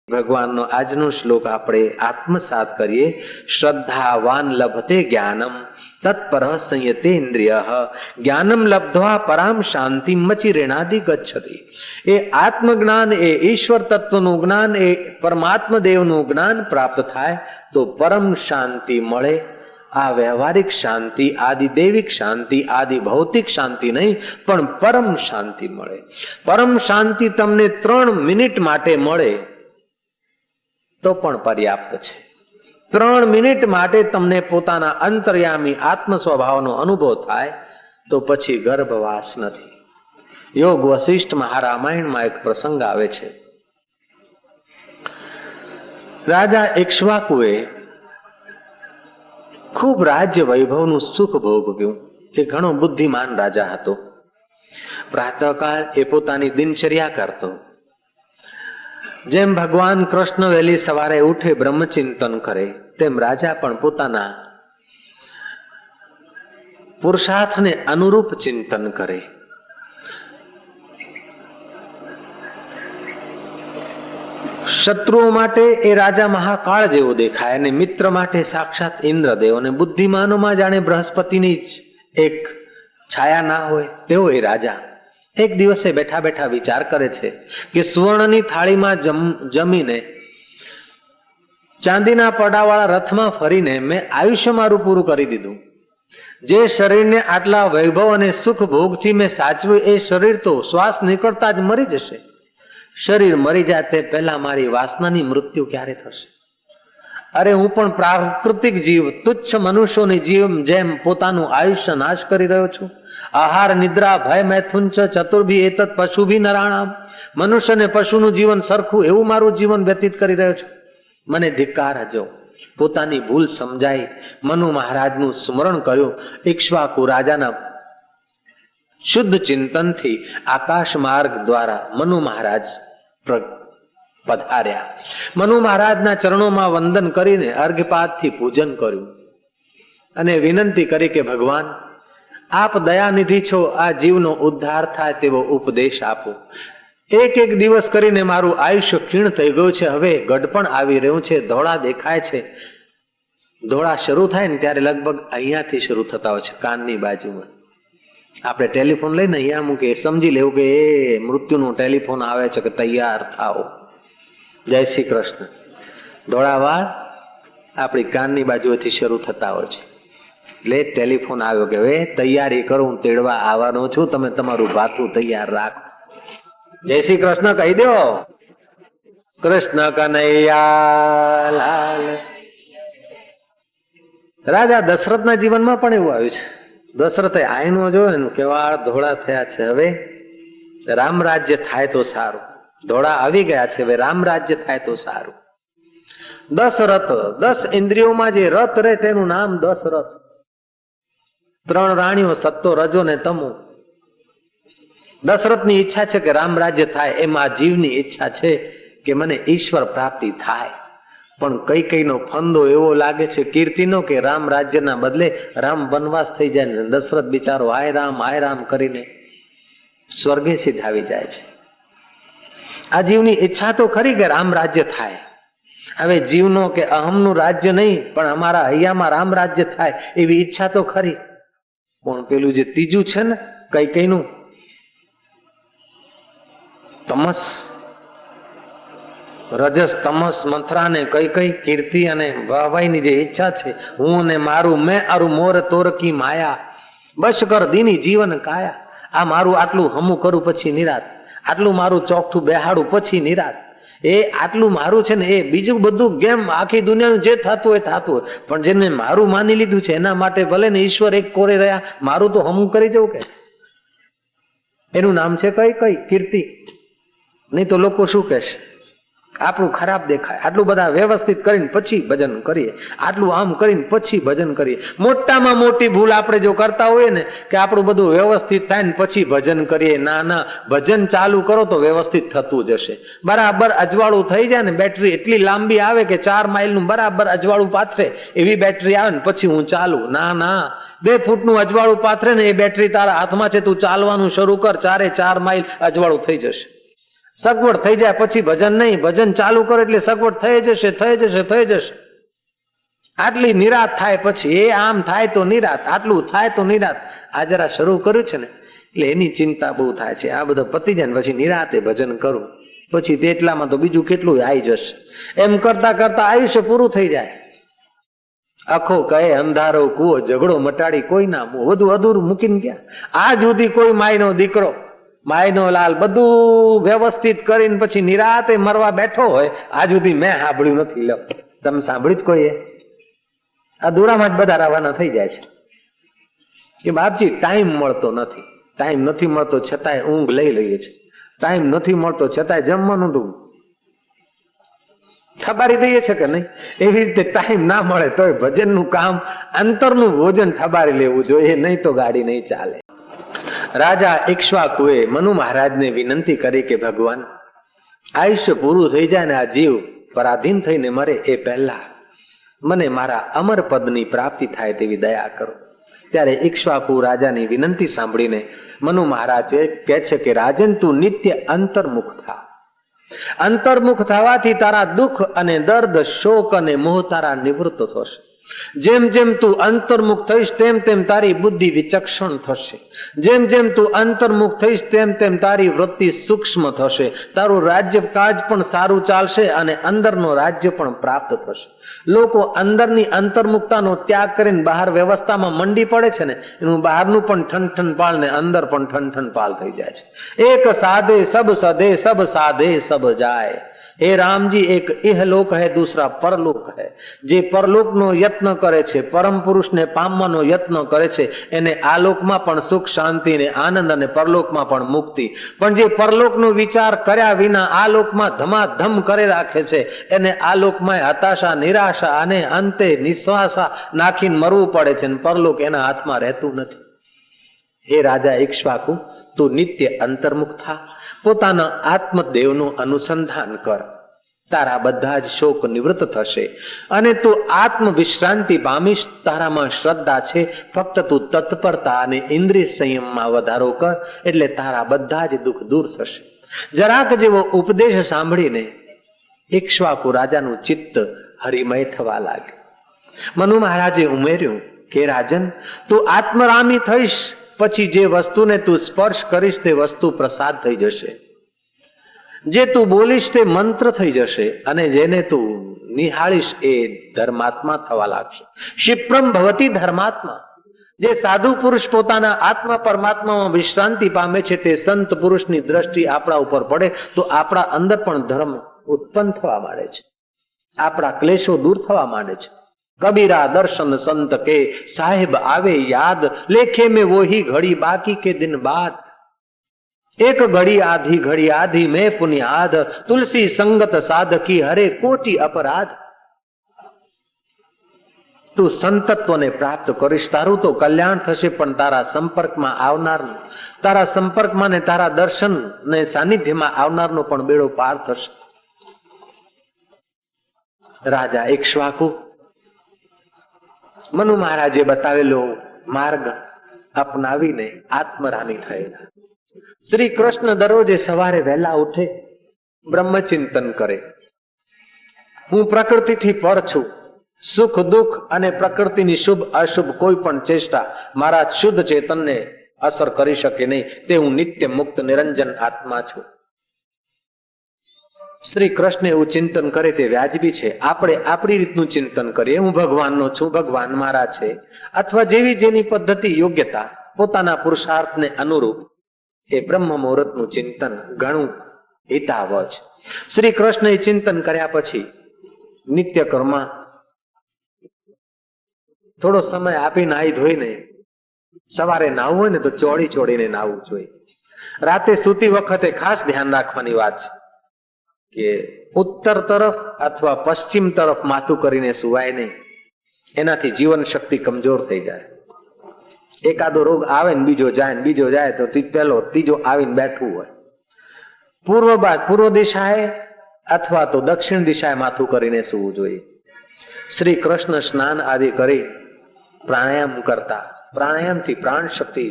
ભગવાનનો આજનો શ્લોક આપણે આત્મસાત કરીએ. શ્રદ્ધાવાન લભતે જ્ઞાનમ તત્પર સંયતેન્દ્રિય જ્ઞાનમ લબ્ધ્વા પરામ શાંતિ મચિરેણાદિ ગચ્છતિ. એ આત્મજ્ઞાન, એ ઈશ્વર તત્વનું જ્ઞાન, એ પરમાત્મા દેવનું જ્ઞાન પ્રાપ્ત થાય તો પરમ શાંતિ મળે. આ વ્યવહારિક શાંતિ, આદિ દૈવિક શાંતિ, આદિ ભૌતિક શાંતિ નહીં, પણ પરમ શાંતિ મળે. પરમ શાંતિ તમને 3 મિનિટ માટે મળે તો પણ પર્યાપ્ત છે. 3 મિનિટ માટે તમને પોતાના અંતર્યામી આત્મ સ્વભાવનો અનુભવ થાય તો પછી ગર્ભવાસ નથી. યોગ વશિષ્ઠ મહારામાયણમાં એક પ્રસંગ આવે છે. રાજા ઇક્ષ્વાકુએ ખૂબ રાજ્ય વૈભવનું સુખ ભોગવ્યું. એ ઘણો બુદ્ધિમાન રાજા હતો. પ્રાતઃકાળ એ પોતાની દિનચર્યા કરતો. જેમ ભગવાન કૃષ્ણ વહેલી સવારે ઉઠે બ્રહ્મચિંતન કરે, તેમ રાજા પણ પોતાના પુરુષાર્થને અનુરૂપ ચિંતન કરે. શત્રુઓ માટે એ રાજા મહાકાળ જેવો દેખાય અને મિત્ર માટે સાક્ષાત ઇન્દ્રદેવ, અને બુદ્ધિમાનોમાં જાણે બૃહસ્પતિની જ એક છાયા ના હોય તેવો એ રાજા એક દિવસે બેઠા બેઠા વિચાર કરે છે કે સુવર્ણની થાળીમાં જમીને ચાંદીના પડાવાળા રથમાં ફરીને મેં આયુષ્ય મારું પૂરું કરી દીધું. જે શરીરને આટલા વૈભવ અને સુખ ભોગથી મેં સાચવ્યું, એ શરીર તો શ્વાસ નીકળતા જ મરી જશે. શરીર મરી જાય તે પહેલા મારી વાસનાની મૃત્યુ ક્યારે થશે? અરે હું પણ પ્રાકૃતિક જીવ, તુચ્છ મનુષ્યોની જીવ જેમ પોતાનું આયુષ્ય નાશ કરી રહ્યો છું. આહાર નિદ્રા ભય મૈથુન ચ ચતુર્ભી એતત પશુભી નરાણામ. મનુષ્ય ને પશુનું જીવન સરખું એવું મારું જીવન વ્યતીત કરી રહ્યો છું. મને ધિક્કાર હજો. પોતાની ભૂલ સમજાઈ મનુ મહારાજનું સ્મરણ કર્યું. ઇક્ષ્વાકુ રાજાના શુદ્ધ ચિંતનથી આકાશ માર્ગ દ્વારા મનુ મહારાજ પધાર્યા. મનુ મહારાજના ચરણોમાં વંદન કરીને અર્ઘ્યપાદથી પૂજન કર્યું અને વિનંતી કરી કે ભગવાન, આપ દયાનિધિ છો, આ જીવનો ઉદ્ધાર થાય તેવો ઉપદેશ આપો. એક એક દિવસ કરીને મારું આયુષ્ય ક્ષીણ થઈ ગયું છે. હવે ગઢપણ આવી રહ્યું છે, ધોળા દેખાય છે. ધોળા શરૂ થાય ને ત્યારે લગભગ અહીંયાથી શરૂ થતા હોય છે, કાનની બાજુમાં. આપણે ટેલિફોન લઈને અહીંયા મૂકીએ, સમજી લેવું કે એ મૃત્યુનો ટેલિફોન આવે છે કે તૈયાર થાઓ. જય શ્રી કૃષ્ણ. ધોળા વાળ આપણી કાનની બાજુએથી શરૂ થતા હોય છે. એટલે ટેલિફોન આવ્યો કે હવે તૈયારી કરું, હું તેડવા આવવાનો છું, તમે તમારું ભાથું તૈયાર રાખો. જય શ્રી કૃષ્ણ કહી દો. કૃષ્ણ કનૈયા લાલ. રાજા દશરથના જીવનમાં પણ એવું આવ્યું છે. દશરથે આઈનો જોયો ને કેવા ધોળા થયા છે. હવે રામ રાજ્ય થાય તો સારું. ધોળા આવી ગયા છે, હવે રામ રાજ્ય થાય તો સારું. દશરથ, 10 ઇન્દ્રિયોમાં જે રથ રહે તેનું નામ દશરથ. 3 રાણીઓ સત્તો, રજો ને તમો. દશરથની ઈચ્છા છે કે રામ રાજ્ય થાય, એમ આ જીવની ઈચ્છા છે કે મને ઈશ્વર પ્રાપ્તિ થાય. પણ કઈ કઈનો ફંદો એવો લાગે છે કીર્તિનો કે રામ રાજ્યના બદલે રામ વનવાસ થઈ જાય ને દશરથ બિચારો હાય રામ કરીને સ્વર્ગે સીધાવી જાય છે. આ જીવની ઈચ્છા તો ખરી કે રામ રાજ્ય થાય. હવે જીવનો કે અહમનું રાજ્ય નહીં, પણ અમારા હૈયામાં રામ રાજ્ય થાય એવી ઈચ્છા તો ખરી. પણ પેલું જે ત્રીજું છે ને કઈ કઈનું તમસ, રજસ તમસ મંથરા ને કઈ કઈ કીર્તિ અને વાહવાઈની જે ઈચ્છા છે, હું ને મારું મેં અરુ મોર તોરકી માયા બસ કર દીની જીવન કાયા. આ મારું આટલું હમું કરું પછી નિરાત, આટલું મારું ચોકઠું બેહાડું પછી નિરાત. એ આટલું મારું છે ને એ બીજું બધું ગેમ આખી દુનિયાનું જે થતું હોય થતું હોય, પણ જેને મારું માની લીધું છે એના માટે ભલે ને ઈશ્વર એક કોરે રહ્યા, મારું તો હમું કરી જવું કે એનું નામ છે કઈ કઈ કીર્તિ. નહીં તો લોકો શું કહેશે, આપણું ખરાબ દેખાય. આટલું બધા વ્યવસ્થિત કરીને પછી ભજન કરીએ, આટલું આમ કરીને પછી ભજન કરીએ. મોટામાં મોટી ભૂલ આપણે જો કરતા હોઈએ ને કે આપણું બધું વ્યવસ્થિત થાય ને પછી ભજન કરીએ. ના, ભજન ચાલુ કરો તો વ્યવસ્થિત થતું જશે. બરાબર અજવાળું થઈ જાય ને, બેટરી એટલી લાંબી આવે કે 4 માઇલનું બરાબર અજવાળું પાથરે એવી બેટરી આવે ને પછી હું ચાલુ. ના, 2 ફૂટનું અજવાળું પાથરે ને એ બેટરી તારા હાથમાં છે, તું ચાલવાનું શરૂ કર, 4 માઇલ અજવાળું થઈ જશે. સગવડ થઈ જાય પછી ભજન નહીં, ભજન ચાલુ કરે એટલે સગવડ થઈ જશે, થઈ જશે, થઈ જશે. આટલી નિરાત થાય પછી એ આમ થાય તો નિરાત, આટલું થાય તો નિરાત. આ જરા શરૂ કર્યું છે ને એટલે એની ચિંતા બહુ થાય છે. આ બધું પતી જાય ને પછી નિરાતે ભજન કરું, પછી તેટલામાં તો બીજું કેટલું આવી જશે. એમ કરતા કરતા આયુષ્ય પૂરું થઈ જાય. આખો કહે અંધારો કુવો ઝઘડો મટાડી કોઈ ના મું, વધુ અધૂરું મૂકીને ગયા. આજ સુધી કોઈ માયનો દીકરો, માયનો લાલ બધું વ્યવસ્થિત કરીને પછી નિરાતે મરવા બેઠો હોય, આજ સુધી મેં સાંભળ્યું નથી. લો, તમે સાંભળ્યું જ કોઈએ? આ દોરામાં જ બધા રવાના થઈ જાય છે કે બાપજી ટાઈમ મળતો નથી, ટાઈમ નથી મળતો છતાંય ઊંઘ લઈ લઈએ છે, ટાઈમ નથી મળતો છતાંય જમવાનું તો ઠબારી દઈએ છે કે નહીં. એવી રીતે ટાઈમ ના મળે તોય ભજનનું કામ, અંતરનું ભોજન ઠબારી લેવું જોઈએ, નહીં તો ગાડી નહીં ચાલે. રાજા ઇક્ષ્વાકુએ મનુ મહારાજને વિનંતી કરી કે ભગવાન, આયુષ્ય પૂરું થઈ જાય ને આ જીવ પરાધીન થઈને મરે એ પહેલા મને મારા અમર પદની પ્રાપ્તિ થાય તેવી દયા કરો. ત્યારે ઇક્ષ્વાકુ રાજાની વિનંતી સાંભળીને મનુ મહારાજે કહે છે કે રાજન, તું નિત્ય અંતર્મુખ થા. અંતર્મુખ થવાથી તારા દુઃખ અને દર્દ, શોક અને મોહ તારા નિવૃત્ત થશે. જેમ જેમ તું અંતર્મુખ થઈશ તેમ તેમ તારી બુદ્ધિ વિચક્ષણ થશે. જેમ જેમ તું અંતર્મુખ થઈશ તેમ તેમ તારી વૃત્તિ સૂક્ષ્મ થશે. તારું રાજ્ય કાજ પણ સારું ચાલશે અને અંદરનો રાજ્ય પણ પ્રાપ્ત થશે. લોકો અંદરની અંતર્મુખતાનો ત્યાગ કરીને બહાર વ્યવસ્થામાં મંડી પડે છે ને, એનું બહારનું પણ ઠન પાલ ને અંદર પણ ઠન પાલ થઈ જાય છે. એક સાધે સબ સદે, સબ સાધે સબ જાય. હે રામજી, એક ઇહલોક હૈ, દૂસરા પરલોક હૈ. જે પરલોકનો યત્ન કરે છે, પરમ પુરુષને પામવાનો યત્ન કરે છે, એને આ લોકમાં પણ સુખ, શાંતિ ને આનંદ અને પરલોકમાં પણ મુક્તિ. પણ જે પરલોકનો વિચાર કર્યા વિના આ લોકમાં ધમાધમ કરે રાખે છે, એને આ લોકમાં હતાશા, નિરાશા અને અંતે નિશ્વાસા નાખીને મરવું પડે છે. પરલોક એના હાથમાં રહેતું નથી. હે રાજા ઇક્ષ્વાકુ, તું નિત્ય અંતર્મુખ થા, પોતાના આત્મદેવનું અનુસંધાન કર. તારા બધા જ શોક નિવૃત્ત થશે અને તું આત્મ વિશ્રાંતિ પામીશ. તારામાં શ્રદ્ધા છે, ફક્ત તું તત્પરતા અને ઇન્દ્રિય સંયમમાં વધારો કર, એટલે તારા બધા જ દુઃખ દૂર થશે. જરાક જેવો ઉપદેશ સાંભળીને ઇક્ષ્વાકુ રાજાનું ચિત્ત હરિમય થવા લાગ્યું. મનુ મહારાજે ઉમેર્યું કે રાજન, તું આત્મરામી થઈશ પછી જે વસ્તુને તું સ્પર્શ કરીશ તે વસ્તુ પ્રસાદ થઈ જશે. જે તું બોલીશ તે મંત્ર થઈ જશે અને જેને તું નિહાળીશ એ ધર્માત્મા થવા લાગશે. ક્ષિપ્રમ ભવતી ધર્માત્મા. જે સાધુ પુરુષ પોતાના આત્મા પરમાત્મામાં વિશ્રાંતિ પામે છે, તે સંત પુરુષની દ્રષ્ટિ આપણા ઉપર પડે તો આપણા અંદર પણ ધર્મ ઉત્પન્ન થવા માંડે છે, આપણા ક્લેશો દૂર થવા માંડે છે. કબીરા દર્શન સંત કે, સાહેબ આવે યાદ, લેખે में वो ही घड़ी बाकी के दिन बाद. एक घड़ी आधी में पुण्याद, तुलसी संगत साधकी हरे कोटि अपराध. તું સંતત્વને પ્રાપ્ત કરીશ, તારું તો કલ્યાણ થશે, પણ તારા સંપર્કમાં આવનાર, તારા સંપર્કમાં ને તારા દર્શન ને સાનિધ્યમાં આવનારનો પણ બેડો પાર થશે. રાજા ઇક્ષ્વાકુ મનુ મહારાજે બતાવેલો માર્ગ અપનાવીને આત્મરામી થયેલા. શ્રી કૃષ્ણ દરરોજે સવારે વહેલા ઉઠે, બ્રહ્મચિંતન કરે. હું પ્રકૃતિથી પર છું, સુખ દુઃખ અને પ્રકૃતિની શુભ અશુભ કોઈ પણ ચેષ્ટા મારા શુદ્ધ ચેતનને અસર કરી શકે નહીં, તે હું નિત્ય મુક્ત નિરંજન આત્મા છું. શ્રી કૃષ્ણ એવું ચિંતન કરે તે વ્યાજબી છે. આપણે આપણી રીતનું ચિંતન કરીએ, હું ભગવાનનો છું, ભગવાન મારા છે, અથવા જેવી જેની પદ્ધતિ, યોગ્યતા, પોતાના પુરુષાર્થને અનુરૂપ એ બ્રહ્મ મુહૂર્તનું ચિંતન ઘણું હિતાવહ છે. શ્રી કૃષ્ણ એ ચિંતન કર્યા પછી નિત્ય કર્મ થોડો સમય આપી નાહી ધોઈને, સવારે નાહવું હોય ને તો ચોળીને નાહવું જોઈએ. રાતે સૂતી વખતે ખાસ ધ્યાન રાખવાની વાત છે કે ઉત્તર તરફ અથવા પશ્ચિમ તરફ માથું કરીને સુવાય નહીં, એનાથી જીવન શક્તિ કમજોર થઈ જાય. એકાદો રોગ આવે ને બીજો જાય ને બીજો જાય તો પહેલો ત્રીજો આવીને બેઠવું હોય. પૂર્વ દિશાએ અથવા તો દક્ષિણ દિશાએ માથું કરીને સૂવું જોઈએ. શ્રી કૃષ્ણ સ્નાન આદિ કરી પ્રાણાયામ કરતા, પ્રાણાયામથી પ્રાણ શક્તિ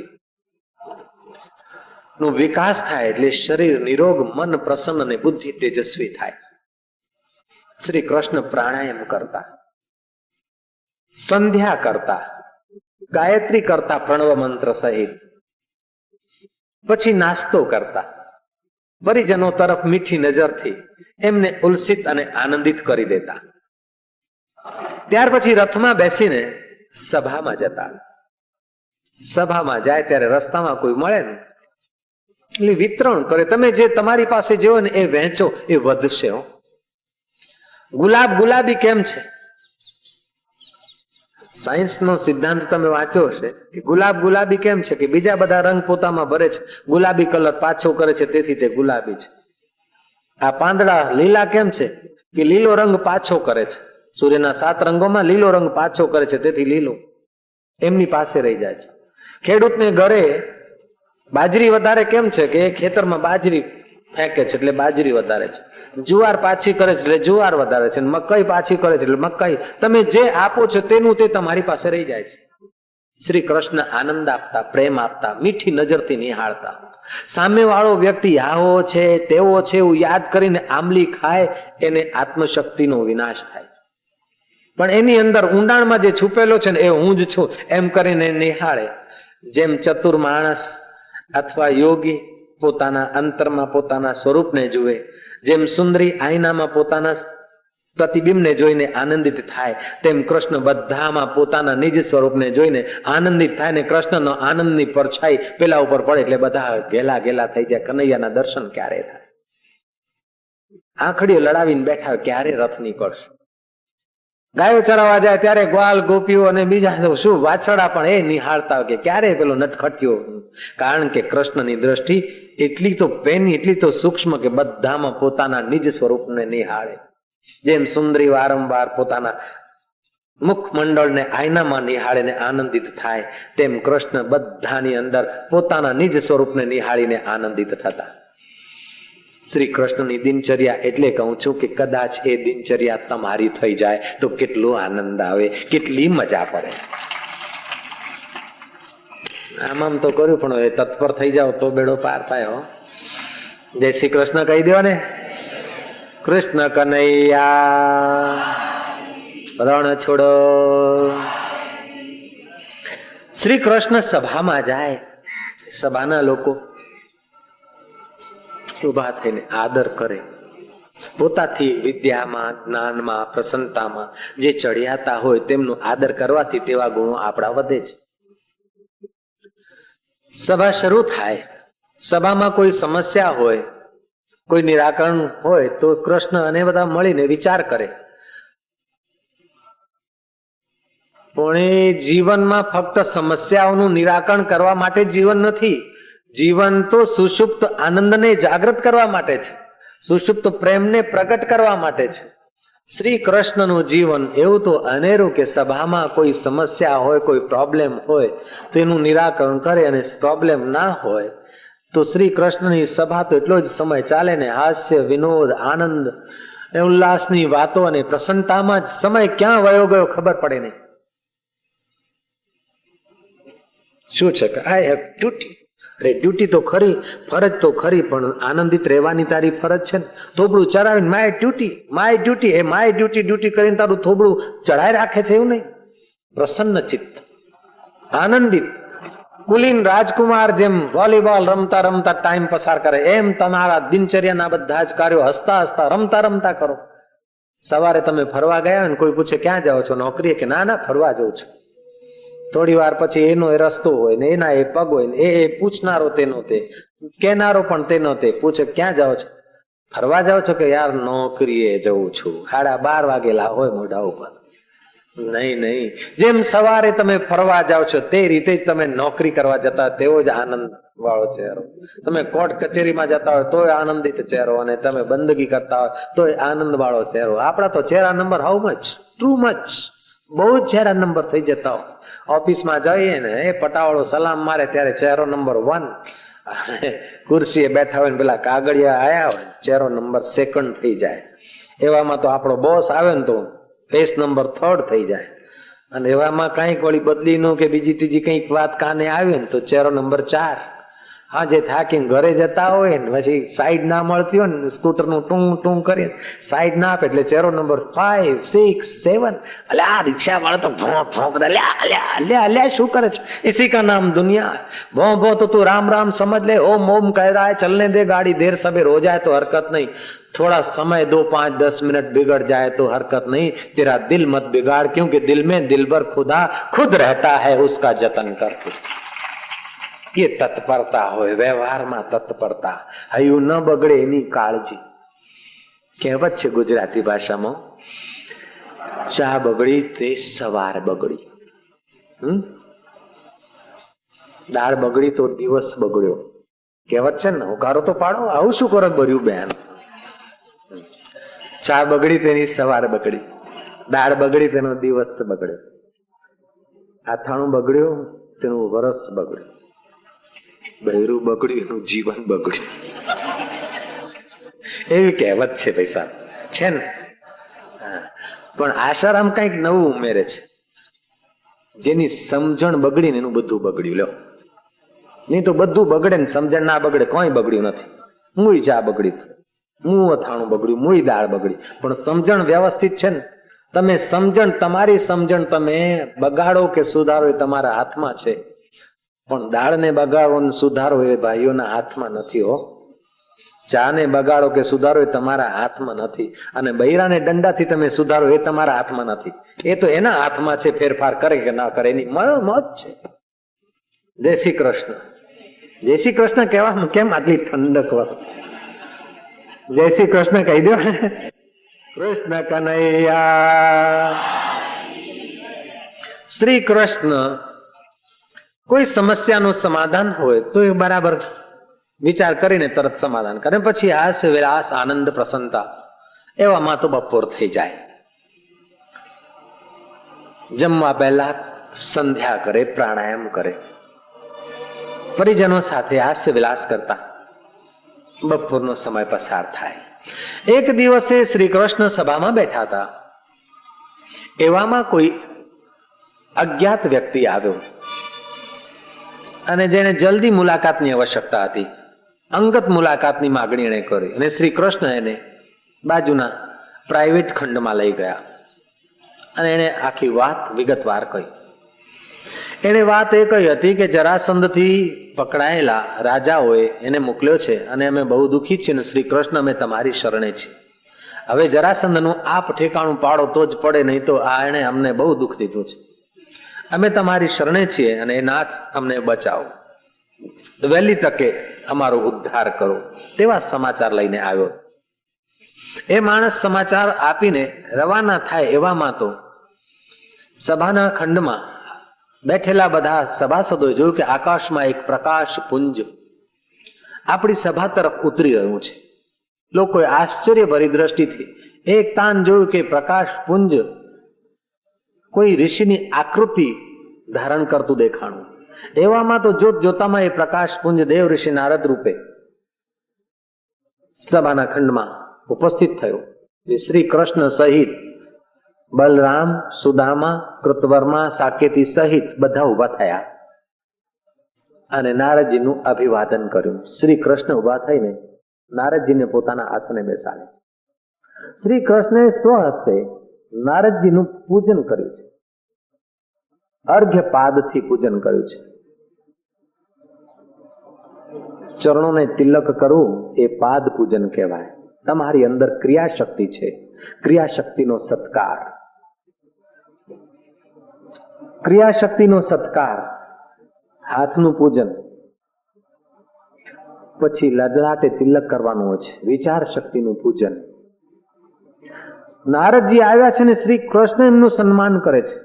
નું વિકાસ થાય એટલે શરીર નિરોગ, મન પ્રસન્ન અને બુદ્ધિ તેજસ્વી થાય. શ્રી કૃષ્ણ પ્રાણાયામ કરતા, સંધ્યા કરતા, ગાયત્રી કરતા પ્રણવ મંત્ર સહિત, પછી નાસ્તો કરતા, પરિજનો તરફ મીઠી નજરથી એમને ઉલ્સિત અને આનંદિત કરી દેતા. ત્યાર પછી રથમાં બેસીને સભામાં જતા. સભામાં જાય ત્યારે રસ્તામાં કોઈ મળે ને એટલે વિતરણ કરે. તમે જે તમારી પાસે જેવો ને એ વહેંચો, એ વધશે. ગુલાબ ગુલાબી કેમ છે? સાયન્સ નો સિદ્ધાંત તમે વાંચ્યો હશે કે ગુલાબ ગુલાબી કેમ છે કે બીજા બધા રંગ પોતામાં ભરે છે, ગુલાબી કલર પાછો કરે છે, તેથી તે ગુલાબી છે. આ પાંદડા લીલા કેમ છે કે લીલો રંગ પાછો કરે છે, સૂર્યના 7 રંગોમાં લીલો રંગ પાછો કરે છે, તેથી લીલો એમની પાસે રહી જાય છે. ખેડૂતને ઘરે બાજરી વધારે કેમ છે કે ખેતરમાં બાજરી ફેંકે છે એટલે બાજરી વધારે છે, જુવાર પાછી કરે છે એટલે જુવાર વધારે છે, મકાઈ પાછી કરે છે એટલે મકાઈ. તમે જે આપો છો તેનું તે તમારી પાસે રહી જાય છે. શ્રી કૃષ્ણ આનંદ આપતા, પ્રેમ આપતા, મીઠી નજરથી નિહાળતા. સામે વાળો વ્યક્તિ આવો છે તેવો છે એવું યાદ કરીને આંબલી ખાય એને આત્મશક્તિનો વિનાશ થાય. પણ એની અંદર ઊંડાણમાં જે છુપેલો છે ને એ હું જ છું એમ કરીને નિહાળે. જેમ ચતુર માણસ અથવા યોગી પોતાના અંતરમાં પોતાના સ્વરૂપને જુએ, જેમ સુંદરી આઈનામાં પોતાના પ્રતિબિંબને જોઈને આનંદિત થાય, તેમ કૃષ્ણ બધામાં પોતાના નિજ સ્વરૂપને જોઈને આનંદિત થાય. ને કૃષ્ણનો આનંદની પરછાઈ પેલા ઉપર પડે એટલે બધા ગેલા ગેલા થઈ જાય. કનૈયાના દર્શન ક્યારે થાય? આંખડીઓ લડાવીને બેઠા ક્યારે રથ નીકળશે? ગાયો ચરાવવા જાય ત્યારે ગ્વાલ ગોપીઓ અને બીજા શું વાછરડા પણ એ નિહાળતા હોય કે ક્યારે પેલો નટખટ્યો. કારણ કે કૃષ્ણની દ્રષ્ટિ એટલી તો પેની, એટલી તો સૂક્ષ્મ કે બધામાં પોતાના નિજ સ્વરૂપને નિહાળે. જેમ સુંદરી વારંવાર પોતાના મુખમંડળને આઈનામાં નિહાળીને આનંદિત થાય, તેમ કૃષ્ણ બધાની અંદર પોતાના નિજ સ્વરૂપને નિહાળીને આનંદિત થતા. શ્રી કૃષ્ણની દિનચર્યા એટલે કહું છું કે કદાચ એ દિનચર્યા તમારી થઈ જાય તો કેટલો આનંદ આવે, કેટલી મજા પડે. આમ તો કર્યું પણ હવે તત્પર થઈ જાવ તો બેડો પાર થાય. જય શ્રી કૃષ્ણ કહી દો ને. કૃષ્ણ કનૈયા રણ છોડો. શ્રી કૃષ્ણ સભામાં જાય, સભાના લોકો ઉભા થઈને આદર કરે. પોતાથી વિદ્યામાં, જ્ઞાનમાં, પ્રસન્નતામાં જે ચડિયાતા હોય તેમનો આદર કરવાથી તેવા ગુણો આપણા વધે છે. સભા શરૂ થાય, સભામાં કોઈ સમસ્યા હોય, કોઈ નિરાકરણ હોય તો કૃષ્ણ અને બધા મળીને વિચાર કરે. પણ એ જીવનમાં ફક્ત સમસ્યાઓનું નિરાકરણ કરવા માટે જીવન નથી. જીવન તો સુષુપ્ત આનંદને જાગૃત કરવા માટે છે, સુષુપ્ત પ્રેમને પ્રગટ કરવા માટે છે. શ્રી કૃષ્ણનું જીવન એવું તો અનેરું કે સભામાં કોઈ સમસ્યા હોય, કોઈ પ્રોબ્લેમ હોય તેનું નિરાકરણ કરે, અને પ્રોબ્લેમ ના હોય તો શ્રી કૃષ્ણની સભા તો એટલો જ સમય ચાલે ને હાસ્ય, વિનોદ, આનંદ, ઉલ્લાસની વાતો અને પ્રસન્નતામાં જ સમય ક્યાં વયો ગયો ખબર પડે નહીં. શું છે કે આઈ હેવ ડ્યુટી. અરે ડ્યુટી તો ખરી, ફરજ તો ખરી, પણ આનંદિત રહેવાની તારી ફરજ છે ને. થોબડું ચડાવીને માય ડ્યુટી, માય ડ્યુટી, એ માય ડ્યુટી ડ્યુટી કરીને તારું થોબડું ચડાઈ રાખે છે એવું નહીં. પ્રસન્ન ચિત્ત, આનંદિત, કુલીન રાજકુમાર જેમ વોલીબોલ રમતા રમતા ટાઈમ પસાર કરે, એમ તમારા દિનચર્યાના બધા જ કાર્યો હસતા હસતા રમતા રમતા કરો. સવારે તમે ફરવા ગયા ને કોઈ પૂછે ક્યાં જાઓ છો? નોકરીએ? કે ના ના ફરવા જાઉં છું. થોડી વાર પછી એનો એ રસ્તો હોય ને એના એ પગ હોય ને એ પૂછનારો તેનો તે, કેનારો પણ તેનો તે પૂછે ક્યાં જાઓ છો? ફરવા જાઓ છો? કે યાર નોકરીએ જઉં છું. 12:30 વાગેલા હોય મોઢા ઉપર. નહીં નહીં, જેમ સવારે તમે ફરવા જાઓ છો તે રીતે જ તમે નોકરી કરવા જતા હોય તેવો જ આનંદ વાળો ચહેરો. તમે કોર્ટ કચેરીમાં જતા હોય તોય આનંદિત ચહેરો, અને તમે બંદગી કરતા હોય તોય આનંદ વાળો ચહેરો. આપણા તો ચહેરા number how much, too much, બહુ જ ચહેરા નંબર થઈ જતા હોય. ઓફિસમાં જઈએ ને એ પટાવાળો સલામ મારે ત્યારે ચહેરો નંબર 1, અને ખુરશીએ બેઠા હોય ને પેલા કાગળિયા આયા હોય ચહેરો નંબર 2 થઈ જાય. એવામાં તો આપણો બોસ આવે ને તો ફેસ નંબર 3 થઈ જાય. અને એવામાં કઈક વળી બદલીનો કે બીજી ત્રીજી કઈક વાત કાને આવી ને તો ચહેરો નંબર 4. હા, જે થાકીને ઘરે જતા હોય ને પછી સાઈડ ના મળતી હોય ને સ્કૂટર નું ટું ટું કરી સાઈડ ના આપે એટલે ચેરો નંબર 5, 6, 7 અલે આ રિક્ષા વાળો તો ભોં ભોં અલ્યા શું કરે છે? इसी का नाम दुनिया है। भों भों तो तू राम राम समझ ले, ओम ओम कह रहा है, चलने दे गाड़ी, देर सवेर हो जाए तो हरकत नहीं, थोड़ा समय 2, 5, 10 मिनट बिगड़ जाए तो हरकत नहीं, तेरा दिल मत बिगाड़, क्योंकि दिल में दिलबर खुदा खुद रहता है, उसका जतन कर। એ તત્પરતા હોય, વ્યવહારમાં તત્પરતા, હૈયું ન બગડે એની કાળજી. કહેવત છે ગુજરાતી ભાષામાં, ચા બગડી તે સવાર બગડી, દાળ બગડી તો દિવસ બગડ્યો. કહેવત છે ને, હોકારો તો પાડો, આવું શું કરો બર્યું બેન. ચા બગડી તેની સવાર બગડી, દાળ બગડી તેનો દિવસ બગડ્યો, આથાણું બગડ્યું તેનું વરસ બગડ્યું, બૈરું બગડ્યું એનું જીવન બગડ્યું. એવી કહેવત છે પૈસા છે ને. પણ આશારામ કઈક નવું ઉમેરે છે, જેની સમજણ બગડી ને એનું બધું બગડ્યું. લો, નહીં તો બધું બગડે ને સમજણ ના બગડે, કોઈ બગડ્યું નથી. મુય ચા બગડી, મું અથાણું બગડ્યું, મુય દાળ બગડી, પણ સમજણ વ્યવસ્થિત છે ને. તમે સમજણ, તમારી સમજણ તમે બગાડો કે સુધારો એ તમારા હાથમાં છે, પણ દાળને બગાડો ને સુધારો એ ભાઈઓના હાથમાં નથી. હો, ચા ને બગાડો કે સુધારો એ તમારા હાથમાં નથી, અને બૈરાને દંડાથી તમે સુધારો એ તમારા હાથમાં નથી. એ તો એના હાથમાં છે, ફેરફાર કરે કે ના કરે એની મોત છે. જય શ્રી કૃષ્ણ. જય શ્રી કૃષ્ણ કહેવામાં કેમ આટલી ઠંડક હોય? જય શ્રી કૃષ્ણ કહી દો. કૃષ્ણ કનૈયા. શ્રી કૃષ્ણ કોઈ સમસ્યાનું સમાધાન હોય તો એ બરાબર વિચાર કરીને તરત સમાધાન કરે, પછી હાસ્ય વિલાસ આનંદ પ્રસન્નતા એવામાં તો બપોર થઈ જાય. જમવા પહેલા સંધ્યા કરે, પ્રાણાયામ કરે, પરિજનો સાથે હાસ્ય વિલાસ કરતા બપોરનો સમય પસાર થાય. એક દિવસે શ્રી કૃષ્ણ સભામાં બેઠા હતા, એવામાં કોઈ અજ્ઞાત વ્યક્તિ આવ્યો અને જેને જલ્દી મુલાકાતની આવશ્યકતા હતી. અંગત મુલાકાતની માગણી એને કરી અને શ્રી કૃષ્ણ એને બાજુના પ્રાઇવેટ ખંડમાં લઈ ગયા અને એને આખી વાત વિગતવાર કહી. એને વાત એ કહી હતી કે જરાસંધથી પકડાયેલા રાજાઓએ એને મોકલ્યો છે અને અમે બહુ દુઃખી છીએ ને શ્રી કૃષ્ણ અમે તમારી શરણે છીએ. હવે જરાસંધનું આપ ઠેકાણું પાડો તો જ પડે, નહીં તો આ એને અમને બહુ દુઃખ દીધું છે. અમે તમારી શરણે છીએ અને એ નાથ અમને બચાવો, વહેલી તકે અમારો ઉદ્ધાર કરો, તેવા સમાચાર લઈને આવ્યો. એ માણસ સમાચાર આપીને રવાના થાય એવામાં તો સભાના ખંડમાં બેઠેલા બધા સભાસદોએ જોયું કે આકાશમાં એક પ્રકાશ પુંજ આપણી સભા તરફ ઉતરી રહ્યું છે. લોકોએ આશ્ચર્યભરી દ્રષ્ટિથી એક તાન જોયું કે પ્રકાશ પુંજ કોઈ ઋષિની આકૃતિ ધારણ કરતું દેખાણું. એવામાં તો જોત જોતામાં એ પ્રકાશ પુંજ દેવ ઋષિ નારદ રૂપે સભાના ખંડમાં ઉપસ્થિત થયો. શ્રી કૃષ્ણ સહિત બલરામ, સુદામા, કૃતવર્મા, સાકેતી સહિત બધા ઉભા થયા અને નારદજીનું અભિવાદન કર્યું. શ્રી કૃષ્ણ ઉભા થઈને નારદજીને પોતાના આસને બેસાડે. શ્રી કૃષ્ણે સ્વહસ્તે નારદજીનું પૂજન કર્યું છે, અર્ઘ્ય પાદથી પૂજન કર્યું છે. ચરણોને તિલક કરવું એ પાદ પૂજન કહેવાય. તમારી અંદર ક્રિયાશક્તિ છે, ક્રિયાશક્તિનો સત્કાર, ક્રિયાશક્તિનો સત્કાર, હાથનું પૂજન, પછી લદલાટે તિલક કરવાનું હોય છે, વિચાર શક્તિનું પૂજન. નારદજી આવ્યા છે ને શ્રી કૃષ્ણ એમનું સન્માન કરે છે,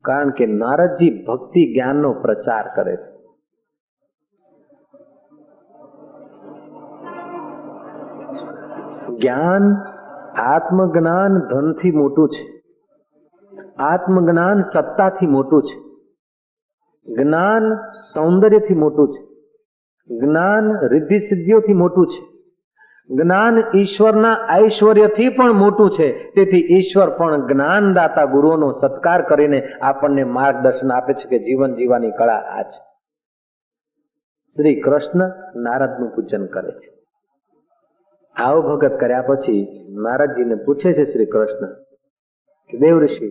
કારણ કે નારદજી ભક્તિ જ્ઞાનનો પ્રચાર કરે છે. જ્ઞાન, આત્મજ્ઞાન ધનથી મોટું છે, આત્મજ્ઞાન સત્તાથી મોટું છે, જ્ઞાન સૌંદર્યથી મોટું છે, જ્ઞાન રિદ્ધિ સિદ્ધિઓથી મોટું છે, જ્ઞાન ઈશ્વરના ઐશ્વર્યથી પણ મોટું છે. તેથી ઈશ્વર પણ જ્ઞાનદાતા ગુરુઓનો સત્કાર કરીને આપણને માર્ગદર્શન આપે છે કે જીવન જીવવાની કળા આ છે. શ્રી કૃષ્ણ નારદનું પૂજન કરે છે. આવો ભગત કર્યા પછી નારદજીને પૂછે છે શ્રી કૃષ્ણ કે દેવ ઋષિ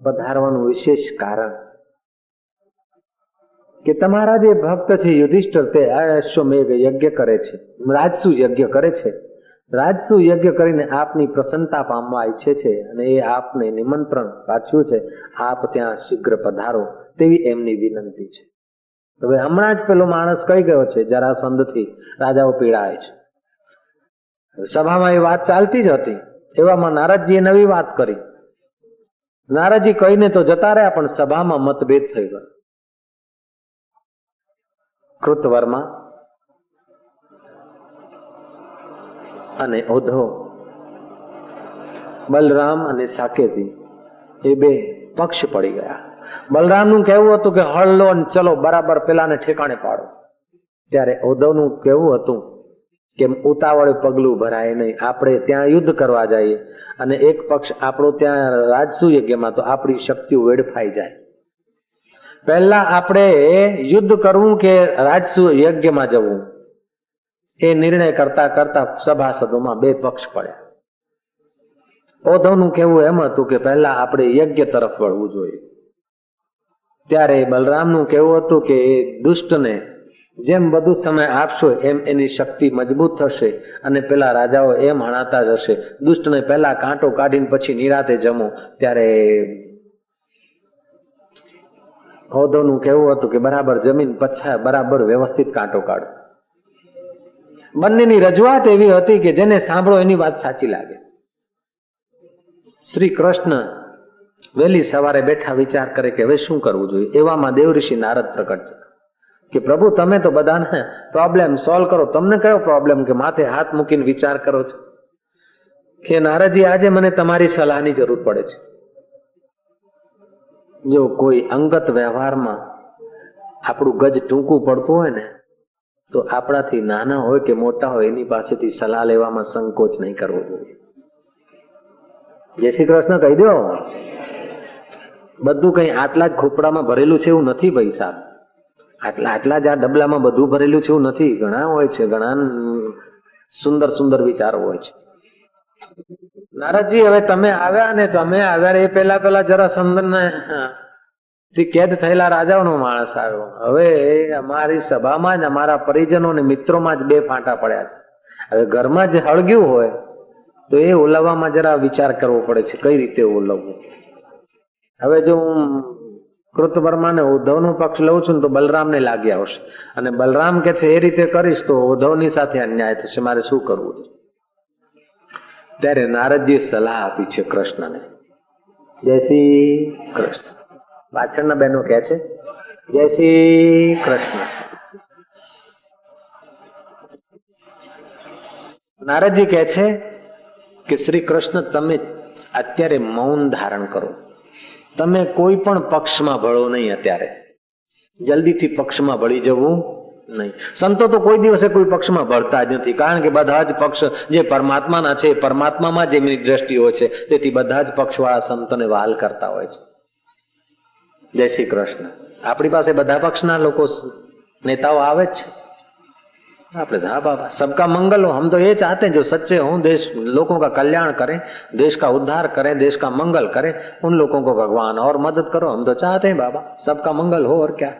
પધારવાનું વિશેષ કારણ કે તમારા જે ભક્ત છે યુધિષ્ઠિર તે અશ્વમેઘ યજ્ઞ કરે છે, રાજસુ યજ્ઞ કરે છે. રાજસુ યજ્ઞ કરીને આપની પ્રસન્નતા પામવા ઈચ્છે છે અને એ આપને નિમંત્રણ પાછું છે, આપ ત્યાં શીઘ્ર પધારો તેવી એમની વિનંતી છે. હવે હમણાં જ પેલો માણસ કહી ગયો છે જરાસંધથી રાજાઓ પીડાય છે. સભામાં એ વાત ચાલતી જ હતી, એવામાં નારદજીએ નવી વાત કરી. નારદજી કહીને તો જતા રહ્યા, પણ સભામાં મતભેદ થઈ ગયો. કૃતવર્મા અને ઉદ્ધવ, બલરામ અને સાકેતી એ બે પક્ષ પડી ગયા. બલરામનું કહેવું હતું કે હળ લો અને ચલો બરાબર પેલાને ઠેકાણે પાડો, ત્યારે ઉદ્ધવનું કહેવું હતું કે ઉતાવળે પગલું ભરાય નહીં, આપણે ત્યાં યુદ્ધ કરવા જઈએ અને એક પક્ષ આપણો ત્યાં રાજસુ યજ્ઞમાં તો આપણી શક્તિઓ વેડફાઈ જાય. પહેલા આપણે યુદ્ધ કરવું કે રાજસુ યજ્ઞમાં જવું, એ નિર્ણય કરતા કરતા સભાસદોમાં બે પક્ષ પડ્યા. ઉદ્ધવનું કહેવું એમ હતું કે પહેલા આપણે યજ્ઞ તરફ વળવું જોઈએ. ત્યારે બલરામનું કહેવું હતું કે એ દુષ્ટને જેમ બધું સમય આપશો એમ એની શક્તિ મજબૂત થશે અને પેલા રાજાઓ એમ હણાતા જશે. દુષ્ટને પહેલા કાંટો કાઢીને પછી નિરાતે જમો. ત્યારે ઉદ્ધવનું કહેવું હતું કે બરાબર જમીન પછા બરાબર વ્યવસ્થિત કાંટો કાઢો. બંનેની રજૂઆત એવી હતી કે જેને સાંભળો એની વાત સાચી લાગે. શ્રી કૃષ્ણ વહેલી સવારે બેઠા વિચાર કરે કે હવે શું કરવું જોઈએ. એવામાં દેવઋષિ નારદ પ્રકટ કે પ્રભુ તમે તો બધાને પ્રોબ્લેમ સોલ્વ કરો, તમને કયો પ્રોબ્લેમ કે માથે હાથ મૂકીને વિચાર કરો છો. કે નારદજી આજે મને તમારી સલાહની જરૂર પડે છે. જો કોઈ અંગત વ્યવહારમાં આપણું ગજ ટૂંકું પડતું હોય ને તો આપણાથી નાના હોય કે મોટા હોય એની પાસેથી સલાહ લેવામાં સંકોચ નહીં કરવો જોઈએ. જય શ્રી કૃષ્ણ કહી દો. બધું કઈ આટલા જ ખોપડામાં ભરેલું છે એવું નથી ભાઈ સાહેબ. આટલા જ આ ડબલામાં બધું ભરેલું છે એવું નથી. ઘણા હોય છે, ઘણા સુંદર સુંદર વિચારો હોય છે. નારદજી હવે તમે આવ્યા ને તમે આવ્યા એ પેલા જરાસંધને થી કેદ થયેલા રાજાઓનો માણસ આવ્યો. હવે અમારી સભામાં જ અમારા પરિજનો અને મિત્રોમાં જ બે ફાંટા પડ્યા છે. હવે ઘરમાં જ હળગ્યું હોય તો એ ઓલવવામાં જરા વિચાર કરવો પડે છે કઈ રીતે ઓલવવું. હવે જો હું કૃતવર્મા ને ઉદ્ધવનો પક્ષ લઉં છું તો બલરામને લાગી આવશે અને બલરામ કે છે એ રીતે કરીશ તો ઉદ્ધવની સાથે અન્યાય થશે, મારે શું કરવું. ત્યારે નારદજીએ સલાહ આપી છે કૃષ્ણને. જય શ્રી કૃષ્ણ. પાછળના બહેનો કહે છે જય શ્રી કૃષ્ણ. નારદજી કહે છે કે શ્રી કૃષ્ણ તમે અત્યારે મૌન ધારણ કરો, તમે કોઈ પણ પક્ષમાં ભળો નહીં. અત્યારે જલ્દીથી પક્ષમાં ભળી જવું નહીં. સંતો તો કોઈ દિવસે કોઈ પક્ષમાં ભળતા જ નથી, કારણ કે બધા જ પક્ષ જે પરમાત્માના છે પરમાત્મામાં જ એમની દ્રષ્ટિ હોય છે, તેથી બધા જ પક્ષવાળા સંતોને વહાલ કરતા હોય છે. જય શ્રી કૃષ્ણ. આપણી પાસે બધા પક્ષના લોકો નેતાઓ આવે જ છે. આપણે હા बाबा सबका मंगल हो, हम तो ये चाहते हैं जो सच्चे हों, देश लोगों का कल्याण करें, देश का उद्धार करें, देश का मंगल करें, उन लोगों को भगवान और मदद करो. हम तो चाहते हैं बाबा सबका मंगल हो. और क्या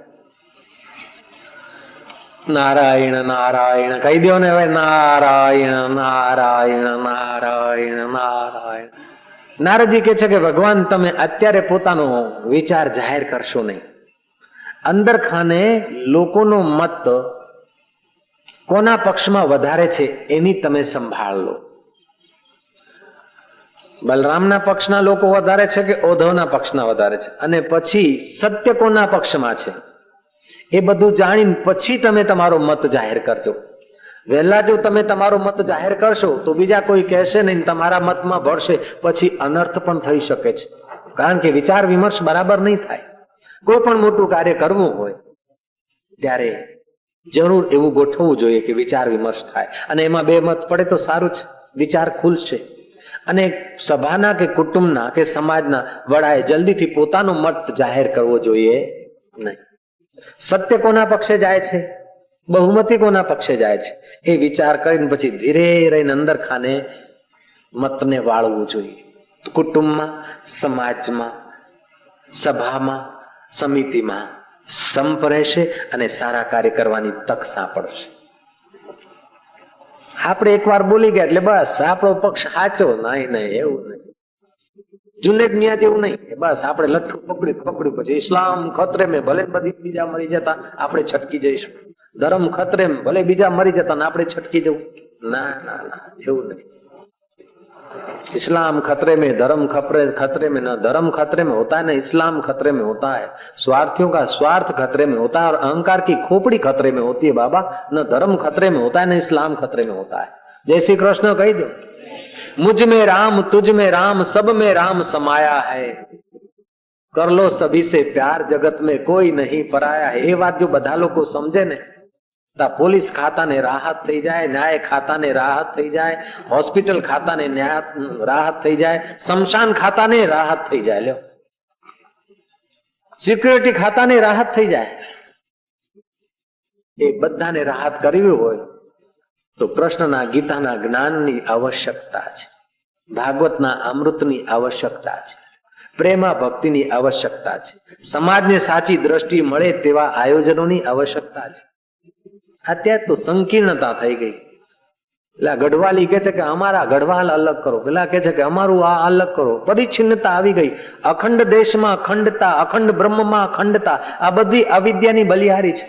नारायण नारायण કહી દો ને હવે. નારાયણ નારાયણ નારાયણ નારાયણ. નારદજી કહે છે કે ભગવાન તમે અત્યારે પોતાનો વિચાર જાહેર કરશો નહીં. અંદર ખાને લોકોનો મત કોના પક્ષમાં વધારે છે એની તમે સંભાળ લો. બલરામના પક્ષના લોકો વધારે છે કે ઉદ્ધવના પક્ષના વધારે છે, અને પછી સત્ય કોના પક્ષમાં છે એ બધું જાણીને પછી તમે તમારો મત જાહેર કરજો. વહેલા જો તમે તમારો મત જાહેર કરશો તો બીજા કોઈ કહેશે નહીં, તમારા મતમાં ભળશે, પછી અનર્થ પણ થઈ શકે છે. કારણ કે વિચાર વિમર્શ બરાબર નહીં થાય. કોઈ પણ મોટું કાર્ય કરવું હોય ત્યારે જરૂર એવું ગોઠવવું જોઈએ કે વિચાર વિમર્શ થાય, અને એમાં બે મત પડે તો સારું છે, વિચાર ખુલશે. અને સભાના કે કુટુંબના કે સમાજના વડાએ જલ્દીથી પોતાનો મત જાહેર કરવો જોઈએ નહીં. સત્ય કોના પક્ષે જાય છે, બહુમતી કોના પક્ષે જાય છે, એ વિચાર કરીને પછી ધીરે રહીને અંદર ખાને મતને વાળવું જોઈએ. કુટુંબમાં, સમાજમાં, સભામાં, સમિતિમાં સંપ રહેશે અને સારા કાર્ય કરવાની તક સાંપડશે. આપણે એકવાર બોલી ગયા એટલે બસ આપણો પક્ષ સાચો. નહીં, એવું નહીં. જુનેદ મિયા જેવું નહીં. બસ આપણે લઠ્ઠું પકડ્યું પછી ઇસ્લામ ખતરે મેં ભલે બધી બીજા મરી જતા આપણે છટકી જઈશું. ધર્મ ખતરે में ભલે બીજા મરી જતા ને આપણે છટકી જવું. ના, એવું નહીં. इस्लाम खतरे में, धर्म खतरे में, न धर्म खतरे में होता है, न इस्लाम खतरे में होता है. स्वार्थियों का स्वार्थ खतरे में होता है और अहंकार की खोपड़ी खतरे में होती है बाबा. न धर्म खतरे में होता है, न इस्लाम खतरे में होता है. जय श्री कृष्ण कही दो. मुझ में राम, तुझ में राम, सब में राम समाया है. कर लो सभी से प्यार, जगत में कोई नहीं पराया है. ये बात जो બધા લોકો સમજે ને, પોલીસ ખાતાને રાહત થઈ જાય, ન્યાય ખાતાને રાહત થઈ જાય, હોસ્પિટલ ખાતાને રાહત થઈ જાય, સ્મશાન ખાતાને રાહત થઈ જાય, લ્યો સિક્યુરિટી ખાતાને રાહત થઈ જાય. એ બધાને રાહત કરવી હોય તો કૃષ્ણના ગીતાના જ્ઞાનની આવશ્યકતા છે, ભાગવતના અમૃતની આવશ્યકતા છે, પ્રેમા ભક્તિની આવશ્યકતા છે, સમાજને સાચી દ્રષ્ટિ મળે તેવા આયોજનોની આવશ્યકતા છે. અત્યારે તો સંકીર્ણતા થઈ ગઈ. પેલા ગઢવાલી કે છે કે અમારા ગઢવાલ અલગ કરો, પેલા કે છે કે અમારું આ અલગ કરો. પરિચ્છિન્નતા આવી ગઈ. અખંડ દેશમાં અખંડતા, અખંડ બ્રહ્મમાં અખંડતા, આ બધી અવિદ્યાની બલિહારી છે.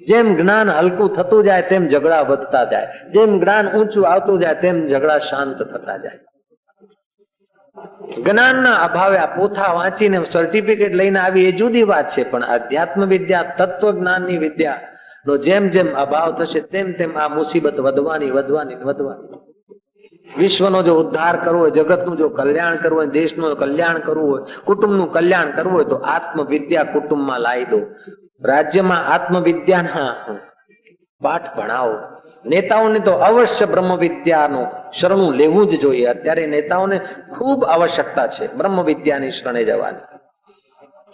જેમ જ્ઞાન હલકું થતું જાય તેમ ઝઘડા વધતા જાય, જેમ જ્ઞાન ઊંચું આવતું જાય તેમ ઝઘડા શાંત થતા જાય. જ્ઞાનના અભાવે આ પોથા વાંચીને સર્ટિફિકેટ લઈને આવી એ જુદી વાત છે, પણ અધ્યાત્મ વિદ્યા, તત્વ જ્ઞાનની વિદ્યા નો જેમ જેમ અભાવ થશે તેમ તેમ આ મુસીબત વધવાની. વિશ્વનો જો ઉદ્ધાર કરવો હોય, જગતનું જો કલ્યાણ કરવું હોય, દેશનું કલ્યાણ કરવું હોય, કુટુંબનું કલ્યાણ કરવું હોય તો આત્મવિદ્યા કુટુંબમાં લાવી દો. રાજ્યમાં આત્મવિદ્યાના પાઠ ભણાવો. નેતાઓને તો અવશ્ય બ્રહ્મ વિદ્યાનું શરણું લેવું જ જોઈએ. અત્યારે નેતાઓને ખૂબ આવશ્યકતા છે બ્રહ્મ વિદ્યાની શરણે જવાની.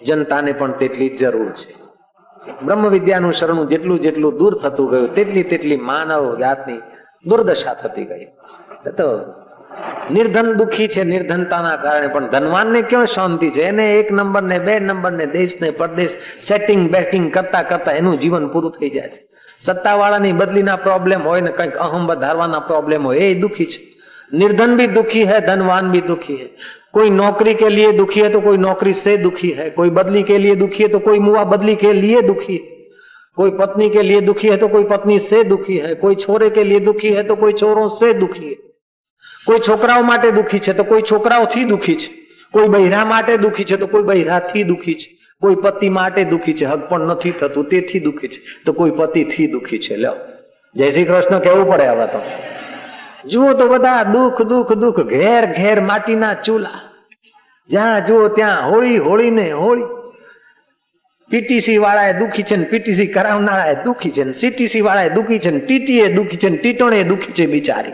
જનતાને પણ તેટલી જરૂર છે. બ્રહ્મ વિદ્યાનું શરણું જેટલું જેટલું દૂર થતું ગયું તેટલી માનવ જાતની દુર્દશા થતી ગઈ. તો નિર્ધન દુઃખી છે નિર્ધનતાના કારણે, પણ ધનવાનને ક્યાં શાંતિ છે? એને 1 નંબર ને 2 નંબર ને દેશ ને પરદેશ સેટિંગ બેટિંગ કરતા કરતા એનું જીવન પૂરું થઈ જાય છે. સત્તાવાળાની બદલીના પ્રોબ્લેમ હોય ને કંઈક અહમ વધારવાના પ્રોબ્લેમ હોય, એ દુઃખી છે. निर्धन भी दुखी है, धनवान भी दुखी है. कोई नौकरी के लिए दुखी है तो कोई नौकरी से दुखी है, कोई बदली के लिए दुखी है तो कोई मुआ बदली के लिए दुखी है, कोई पत्नी के लिए दुखी है तो कोई पत्नी से दुखी है, कोई छोरे के लिए दुखी है तो कोई छोरों से दुखी है, कोई छोकराओ माटे दुखी है तो कोई छोकराओथी दुखी है, कोई बहिरा माटे दुखी है तो कोई बहिराथी दुखी है, कोई पति माटे दुखी है, हक पण नथी थतुं तेथी दुखी है तो कोई पति थी दुखी है. लो जय श्री कृष्ण केवुं पड़े. हवे तो जुओ तो बधा दुख दुख दुख, घेर घेर माटीना चूल्हा, ज्यां जुओ त्यां होळी होळी ने होळी. पीटीसी वाळाए दुखी छे, पीटीसी करावनाराए दुखी छे, सीटीसी वाळाए दुखी छे, टीटीए दुखी छे, टीटोणे दुखी छे बिचारी.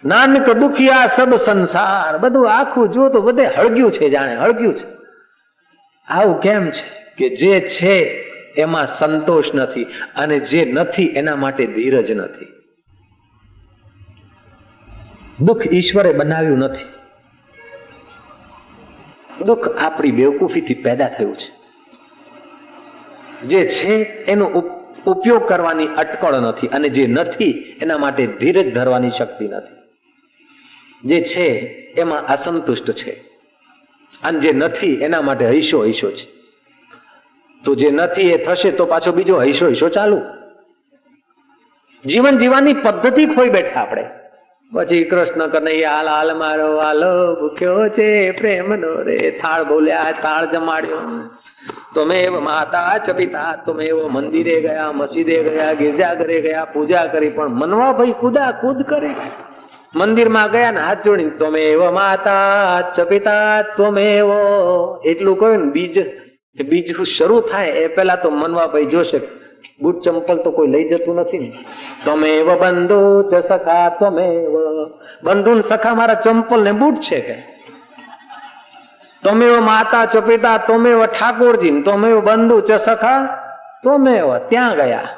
नानक दुखिया सब संसार. बधुं आखुं जुओ तो बधे हळग्युं छे, जाणे हळग्युं छे. आवुं केम छे के जे छे एमां संतोष नथी अने जे नथी एना माटे धीरज नथी. दुख ईश्वरे बनाव्યું નથી. दुख આપણી બેવકૂફીથી પેદા થયું છે. જે છે એનો ઉપયોગ કરવાની અટકળ નથી અને જે નથી એના માટે ધીરજ ધરવાની શક્તિ નથી. જે છે એમાં અસંતુષ્ટ છે અને જે નથી એના માટે હૈશો હૈશો છે. તો જે નથી એ થશે તો પાછો બીજો હૈશો હૈશો ચાલુ. જીવન જીવવાની પદ્ધતિ ખોઈ બેઠા આપણે. પછી કૃષ્ણ કનૈયા હાલ મારો હાલો ભૂખ્યો છે પ્રેમનો રે થાળ બોલ્યા થાળ જમાડ્યો. त्वमेव माता च पिता, त्वमेव मंदिरे गया मस्जिदे गया गिरजाघरे गया पूजा करी पण मनवा भाई कूदा कूद करे. मंदिर में गया ने हाथ जोड़ी त्वमेव माता च पिता त्वमेव એટલું કહ્યું ને બીજ શરૂ થાય એ પહેલા તો મનવા ભાઈ જોશે બૂટ ચંપલ તો કોઈ લઈ જતું નથી ને. ત્વમેવ બંધુ ચ સખા ત્વમેવ બંધુ ને સખા મારા ચંપલ ને બૂટ છે કે તમેવ માતા ચ પિતા તમેવ ઠાકોરજી તમેવ બંધુ ચ સખા તમેવ ત્યાં ગયા.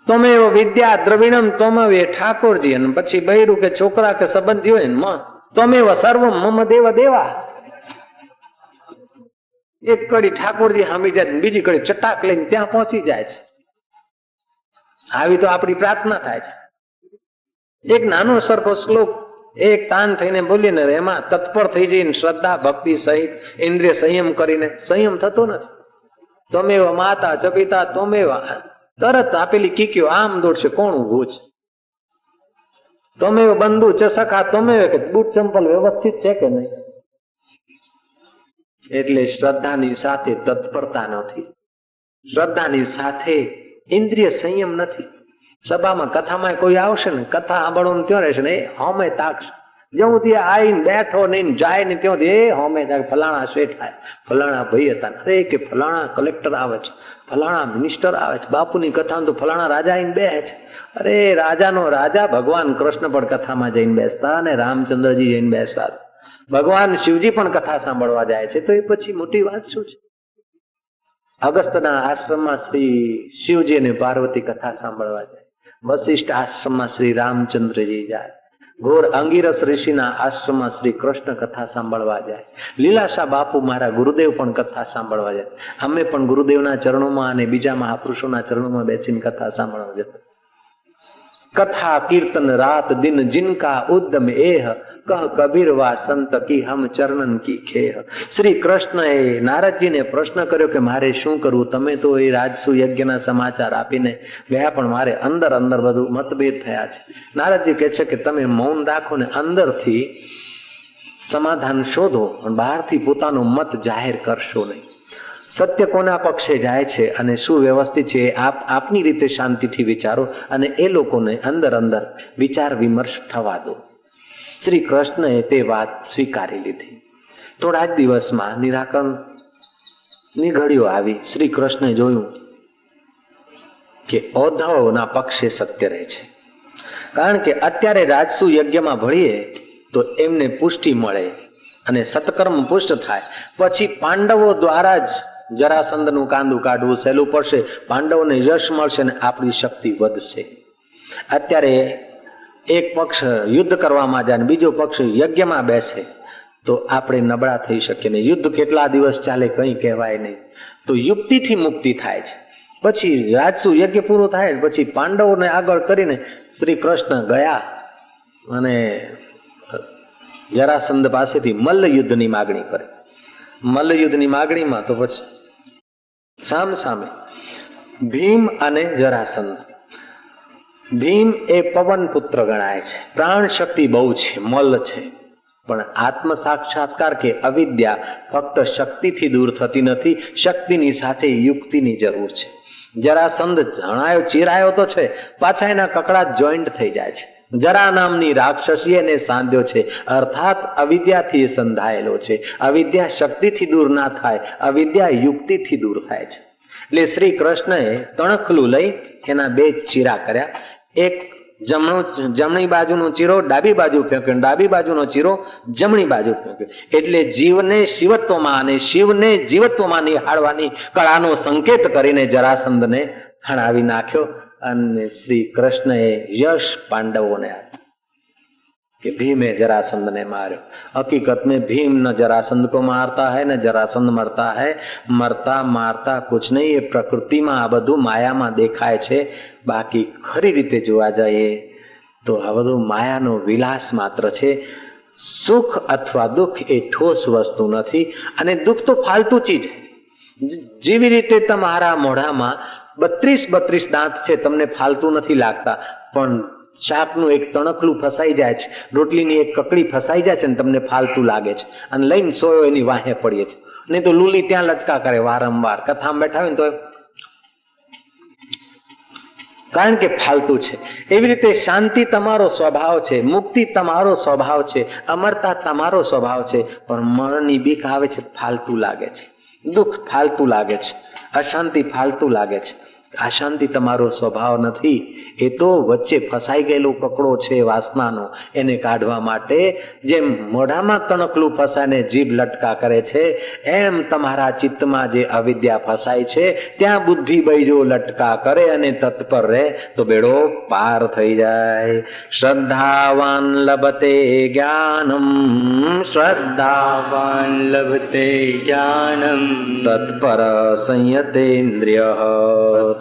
તમેવ વિદ્યા દ્રવિણમ તમેવ ઠાકોરજી. અને પછી બૈરું કે છોકરા કે સંબંધી હોય ને તમેવ સર્વમ મમ દેવ દેવા. એક કડી ઠાકોરજી હામી જાય, બીજી કડી ચટાક લઈને ત્યાં પહોંચી જાય છે. આવી તો આપણી પ્રાર્થના થાય છે. એક નાનો સરખો શ્લોક એક તાન થઈને બોલીએ ને એમાં તત્પર થઈ જઈને શ્રદ્ધા ભક્તિ સહિત ઇન્દ્રિય સંયમ કરીને સંયમ થતો નથી. તમેવ માતા ચ પિતા તમેવ, તરત આપેલી કીકીઓ આમ દોડશે, કોણ ઉભું છે? તમેવ બંધુ ચ સખા તમેવ, કે બૂટ ચંપલ વ્યવસ્થિત છે કે નહીં? એટલે શ્રદ્ધાની સાથે તત્પરતા નથી, શ્રદ્ધાની સાથે ઇન્દ્રિય સંયમ નથી. સભામાં કથામાં કોઈ આવશે ને, કથા સાંભળવાનું ત્યાં રહેશે ને, એ હોમે તાકશે. જેવું ત્યાં આવીને બેઠો નહીં જાય ને ત્યાંથી એ હોમે તાક, ફલાણા શેઠ આવે, ફલાણા ભાઈ હતા, અરે કે ફલાણા કલેક્ટર આવે છે, ફલાણા મિનિસ્ટર આવે છે, બાપુની કથામાં તો ફલાણા રાજા આવીને બેસે છે. અરે રાજાનો રાજા ભગવાન કૃષ્ણ પણ કથામાં જઈને બેસતા અને રામચંદ્રજી જઈને બેસતા, ભગવાન શિવજી પણ કથા સાંભળવા જાય છે. તો એ પછી મોટી વાત શું છે? અગસ્ત્યના આશ્રમમાં શ્રી શિવજી અને પાર્વતી કથા સાંભળવા જાય, વશિષ્ઠ આશ્રમમાં શ્રી રામચંદ્રજી જાય, ઘોર અંગીરસ ઋષિના આશ્રમમાં શ્રી કૃષ્ણ કથા સાંભળવા જાય, લીલાશા બાપુ મારા ગુરુદેવ પણ કથા સાંભળવા જાય. અમે પણ ગુરુદેવના ચરણોમાં અને બીજા મહાપુરુષોના ચરણોમાં બેસીને કથા સાંભળવા જતા. કથા કીર્તન રાત દિન જિનકા ઉદ્દમ એહ, કહ કબીર વા સંત કી હમ ચરણન કી ખેહ. શ્રી કૃષ્ણએ નારદજીને પ્રશ્ન કર્યો કે મારે શું કરવું? તમે તો એ રાજસુ યજ્ઞના સમાચાર આપીને ગયા, પણ મારે અંદર અંદર બધું મતભેદ થયા છે. નારદજી કહે છે કે તમે મૌન રાખો ને અંદરથી સમાધાન શોધો, બહારથી પોતાનો મત જાહેર કરશો નહીં. સત્ય કોના પક્ષે જાય છે અને શું વ્યવસ્થિત છે આપની રીતે શાંતિથી વિચારો અને એ લોકોને અંદર અંદર વિચાર વિમર્શ થવા દો. શ્રી કૃષ્ણએ તે વાત સ્વીકારી લીધી. થોડા જ દિવસમાં નિરાકરણની ઘડીઓ આવી. શ્રી કૃષ્ણે જોયું કે ઔદ્ધવના પક્ષે સત્ય રહે છે, કારણ કે અત્યારે રાજસુ યજ્ઞમાં ભળીએ તો એમને પુષ્ટિ મળે અને સત્કર્મ પુષ્ટ થાય. પછી પાંડવો દ્વારા જ જરાસંધનું કાંદું કાઢવું સહેલું પડશે, પાંડવોને યશ મળશે અને આપણી શક્તિ વધશે. અત્યારે એક પક્ષ યુદ્ધ કરવામાં જાય ને બીજો પક્ષ યજ્ઞમાં બેસે તો આપણે નબળા થઈ શકીએ નહીં. યુદ્ધ કેટલા દિવસ ચાલે કંઈ કહેવાય નહીં. તો યુક્તિથી મુક્તિ થાય છે. પછી રાજસુ યજ્ઞ પૂરું થાય પછી પાંડવોને આગળ કરીને શ્રી કૃષ્ણ ગયા અને જરાસંધ પાસેથી મલ્લ યુદ્ધની માગણી કરી. મલ્લ યુદ્ધની માગણીમાં તો પછી સામ સામે ભીમ અને જરાસંધ. ભીમ એ પવન પુત્ર ગણાય છે, પ્રાણ શક્તિ બહુ છે, મલ્લ છે, પણ આત્મ સાક્ષાત્કાર કે અવિદ્યા ફક્ત શક્તિથી દૂર થતી નથી, શક્તિની સાથે યુક્તિની જરૂર છે. જરાસંધ જણાયો ચીરાયો તો છે, પાછા એના કકડા જોઈન્ટ થઈ જાય છે. જરા નામની રાક્ષસી એને સાંધ્યો છે, અર્થાત અવિદ્યાથી એ સંધાયેલો છે. અવિદ્યા શક્તિથી દૂર ના થાય, અવિદ્યા યુક્તિથી દૂર થાય છે. એટલે શ્રી કૃષ્ણએ તણખલું લઈ એના બે ચીરા કર્યા. એક જમણી બાજુનો ચીરો ડાબી બાજુ ફેંક્યો, ડાબી બાજુનો ચીરો જમણી બાજુ ફેંક્યો. એટલે જીવને શિવત્વમાં અને શિવને જીવત્વમાં નિહાળવાની કળાનો સંકેત કરીને જરાસંધને હણાવી નાખ્યો. અને શ્રી કૃષ્ણએ યશ પાંડવોને આપ્યું कि भीम जरासंध ने मारो। हकीकत में भीम न जरासंध को मारता है न जरासंध मरता है, मरता मारता कुछ नहीं। ये प्रकृति में आ बधु माया में देखाय छे, बाकी खरी रीते जोवा जाए तो आ बधु मायानो विलास मात्र छे। सुख अथवा दुख ए ठोस वस्तु नहीं, अने दुख तो फालतू चीज है। जेवी रीते तमारा मोढामां 32 दांत छे, तमने फालतू नहीं लागता, पण शाकનું એક તણકલું ફસાઈ જાય છે, રોટલીની એક કકડી ફસાઈ જાય છે ને તમને ફાલતુ લાગે છે અને લઈને સોયો એની વાહે પડીએ છે, નહીં તો લૂલી ત્યાં લટકા કરે વારંવાર કથામાં બેઠા હોય ને તો, કારણ કે ફાલતુ છે। એવી રીતે શાંતિ તમારો સ્વભાવ છે, મુક્તિ તમારો સ્વભાવ છે, અમરતા તમારો સ્વભાવ છે, પણ મરણની બીક આવે છે, ફાલતુ લાગે છે, દુઃખ ફાલતુ લાગે છે, અશાંતિ ફાલતુ લાગે છે। અશાંતિ તમારો સ્વભાવ નથી, એ તો વચ્ચે ફસાઈ ગયેલો કકડો છે વાસનાનો, એને કાઢવા માટે જેમ મોઢામાં તણખલું ફસાઈને જીભ લટકા કરે છે, એમ તમારા ચિત્તમાં જે અવિદ્યા ફસાય છે ત્યાં બુદ્ધિ બૈજો લટકા કરે અને તત્પર રહે તો બેડો પાર થઈ જાય. શ્રદ્ધાવાન લભતે જ્ઞાનમ, શ્રદ્ધાવાન લભતે જ્ઞાનમ, તત્પર સંયતેન્દ્રિય,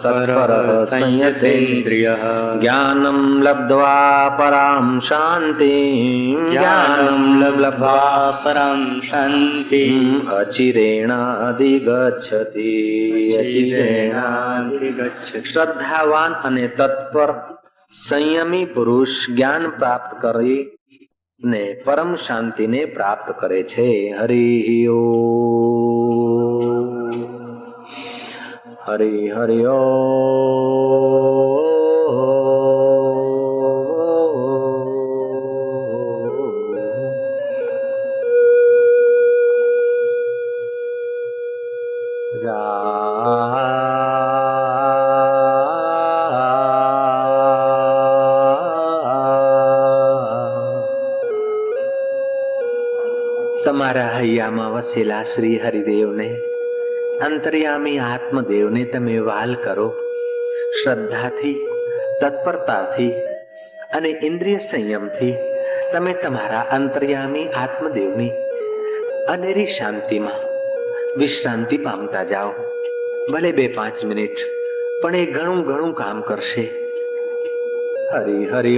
તત્પર સંયતેન્દ્રિય, જ્ઞાનમ લબ્ધ્વા પરામ શાંતિ, જ્ઞાનમ લબ્ધ્વા પરામ શાંતિ, અચિરેણાધિગચ્છતિ, અચિરેણાધિગચ્છતિ. શ્રદ્ધાવાન અને તત્પર સંયમી પુરુષ જ્ઞાન પ્રાપ્ત કરી ને પરમ શાંતિને પ્રાપ્ત કરે છે. હરિ ઓમ, હરિ હરિ તમારા હૈયામાં વસેલા શ્રી હરિદેવને, અંતર્યામી આત્મદેવને તમે વાલ કરો. શ્રદ્ધાથી, તત્પરતાથી અને ઇન્દ્રિય સંયમથી તમે તમારા અંતર્યામી આત્મદેવની અનેરી શાંતિમાં વિશ્રાંતિ પામતા જાઓ. ભલે 2-5 મિનિટ, પણ એ ઘણું ઘણું કામ કરશે. હરિ હરિ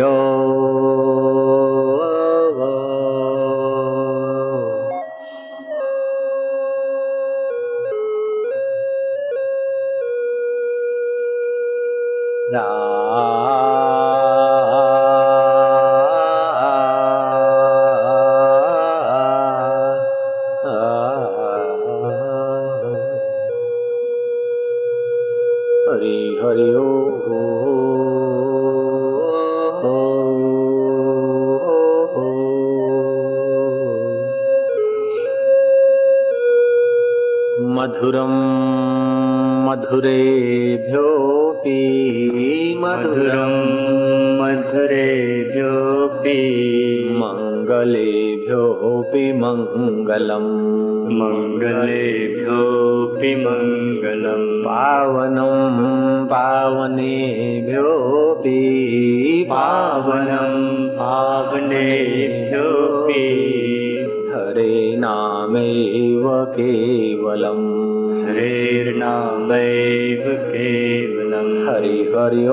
હરિ હરિ મધુરમ મધુરેભ્યોપી મધુરમ મધુરેભ્યોપી મંગલેભ્યોપી મંગલમ, મંગલેભ્યોપી મંગલમ, પાવનમ પાવનેભ્યોપી પાવનમ પાવનેભ્યોપી હરે નામૈવ કેવલમ, હરેર્નામૈવ કેવલમ. હરિ હરિ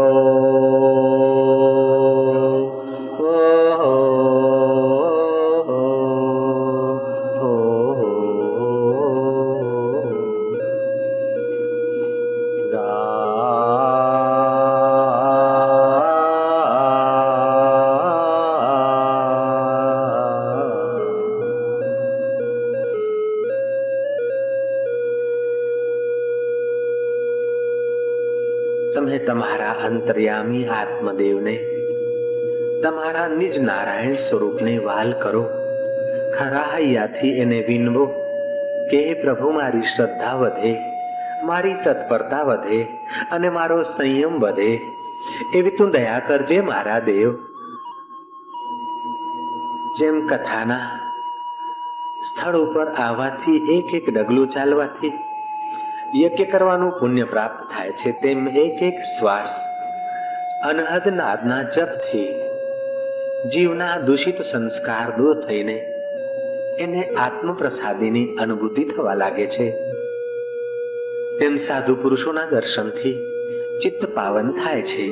તમે તમારા અંતર્યામી આત્મદેવને, તમારા નિજ નારાયણ સ્વરૂપને વાલ કરો. ખરા હૈયાથી એને વિનવો કે હે પ્રભુ, મારી શ્રદ્ધા વધે, મારી તત્પરતા વધે અને મારો સંયમ વધે, એવી તું દયા કરજે મારા દેવ. જેમ કથાના સ્થળ ઉપર આવવાથી એક એક ડગલું ચાલવાથી યજ્ઞ કરવાનું પુણ્ય પ્રાપ્ત થાય છે, તેમ એક એક શ્વાસ અનહદ નાદના જપથી જીવના દૂષિત સંસ્કાર દૂર થઈને એને આત્મપ્રસાદીની અનુભૂતિ થવા લાગે છે. તેમ સાધુ પુરુષોના દર્શનથી ચિત્ત પાવન થાય છે.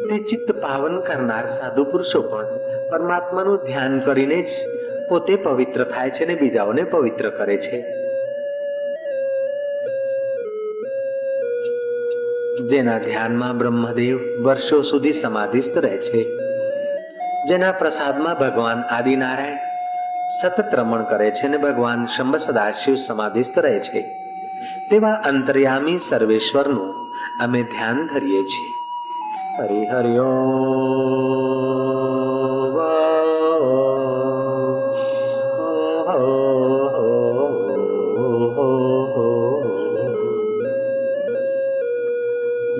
તે ચિત્ત પાવન કરનાર સાધુ પુરુષો પણ પરમાત્માનું ધ્યાન કરીને જ પોતે પવિત્ર થાય છે ને બીજાઓને પવિત્ર કરે છે. જેના ધ્યાનમાં બ્રહ્મદેવ વર્ષો સુધી સમાધિસ્થ રહે છે, જેના પ્રસાદમાં ભગવાન આદિનારાયણ સતત રમણ કરે છે અને ભગવાન શંભ સદાશિવ સમાધિસ્થ રહે છે, તેવા અંતર્યામી સર્વેશ્વરનું અમે ધ્યાન ધરીએ છીએ. હરિ હરિ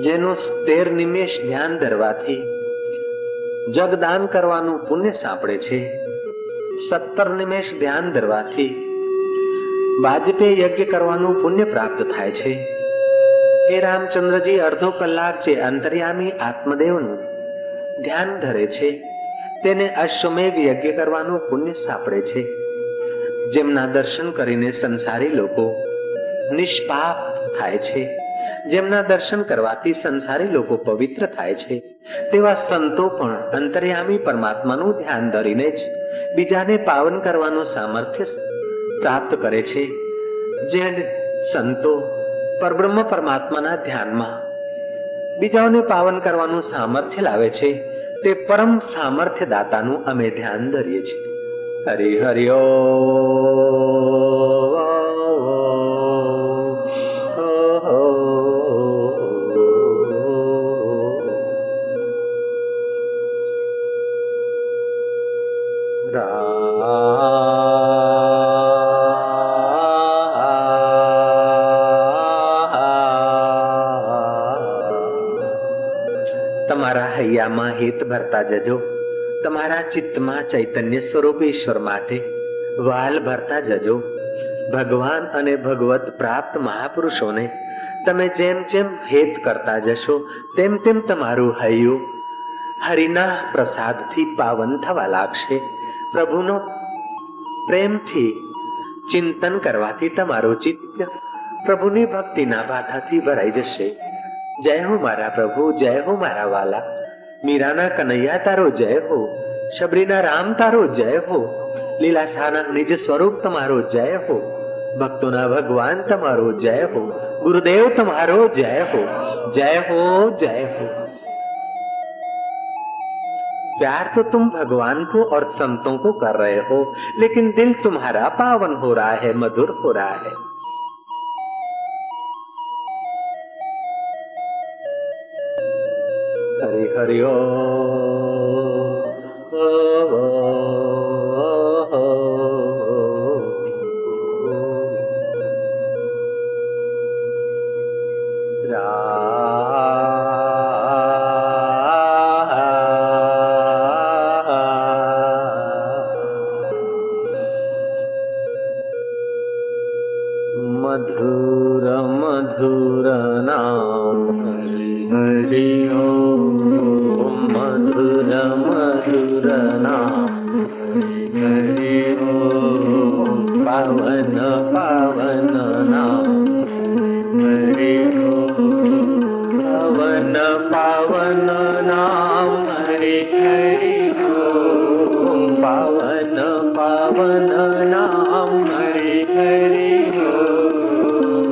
જે તેનું 13 નિમેષ ધ્યાન ધરવાથી જગદાન કરવાનું પુણ્ય સાંપડે છે. 17 નિમેષ ધ્યાન ધરવાથી વાજપેયી યજ્ઞ કરવાનું પુણ્ય પ્રાપ્ત થાય છે. હે રામચંદ્રજી, અડધો કલાક જે અંતર્યામી આત્મદેવનું ધ્યાન ધરે છે તેને અશ્વમેઘ યજ્ઞ કરવાનું પુણ્ય સાંપડે છે. જેમના દર્શન કરીને સંસારી લોકો નિષ્પાપ થાય છે, જેમના દર્શન કરવાથી સંસારી લોકો પવિત્ર થાય છે, તેવા સંતો પણ અંતર્યામી પરમાત્માનું ધ્યાન ધરીને જ બીજાને પાવન કરવાનું સામર્થ્ય પ્રાપ્ત કરે છે. જે સંતો પરબ્રહ્મ પરમાત્માના ધ્યાનમાં બીજાઓને પાવન કરવાનું સામર્થ્ય લાવે છે, તે પરમ સામર્થ્ય દાતાનું અમે ધ્યાન ધરીએ છીએ. હરિ હરિ ઓ તમારા હૈયામાં હિત ભરતા જજો. તમારા ચિત્તમાં ચૈતન્ય સ્વરૂપ ઈશ્વર માટે વાલ ભરતા જજો. ભગવાન અને ભગવત પ્રાપ્ત મહાપુરુષોને તમે જેમ જેમ હેત કરતા જશો તેમ તેમ તમારું હૈયું હરિના પ્રસાદથી પાવન થવા લાગશે. પ્રભુનો પ્રેમથી ચિંતન કરવાથી તમારું ચિત્ત પ્રભુની ભક્તિના બાધાથી ભરાઈ જશે. જય હો મારા પ્રભુ, જય હો મારા વાલા. મીરાના કનૈયા તારો જય હો, શબરીના રામ તારો જય હો, લીલાશાના નિજ સ્વરૂપ તમારો જય હો, ભક્તોના ભગવાન તમારો જય હો, गुरुदेव तुम्हारो जय हो, जय हो, जय हो। प्यार तो तुम भगवान को और संतों को कर रहे हो, लेकिन दिल तुम्हारा पावन हो रहा है, मधुर हो रहा है। हरि हरि ओ मधुर मधुर नाम हरि ओम, मधुर मधुर नाम हरि ओम, पावन पावन नाम हरि ओम, पावन पावन नाम हरि हरि ओम, पावन पावन नाम हरि हरि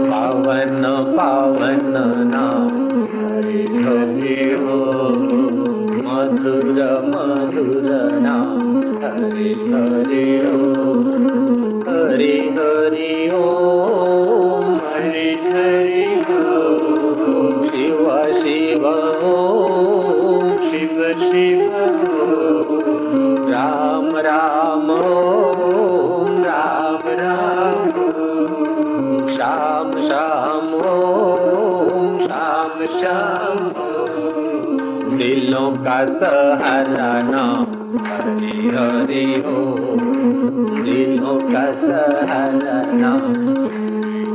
पावन पावन नाम हरि हरि ओम, मधुर मधुर नाम हरि हरि ओम, हरि हरि ओम, हरि हरि ओम, शिव शिव ओम, शिव शिव ओम, राम राम ओम, राम राम श्याम श्याम ओम, श्याम श्याम ओम, दिलों का सहारा नाम हरि हरि ओम, दिलों का सहारा नाम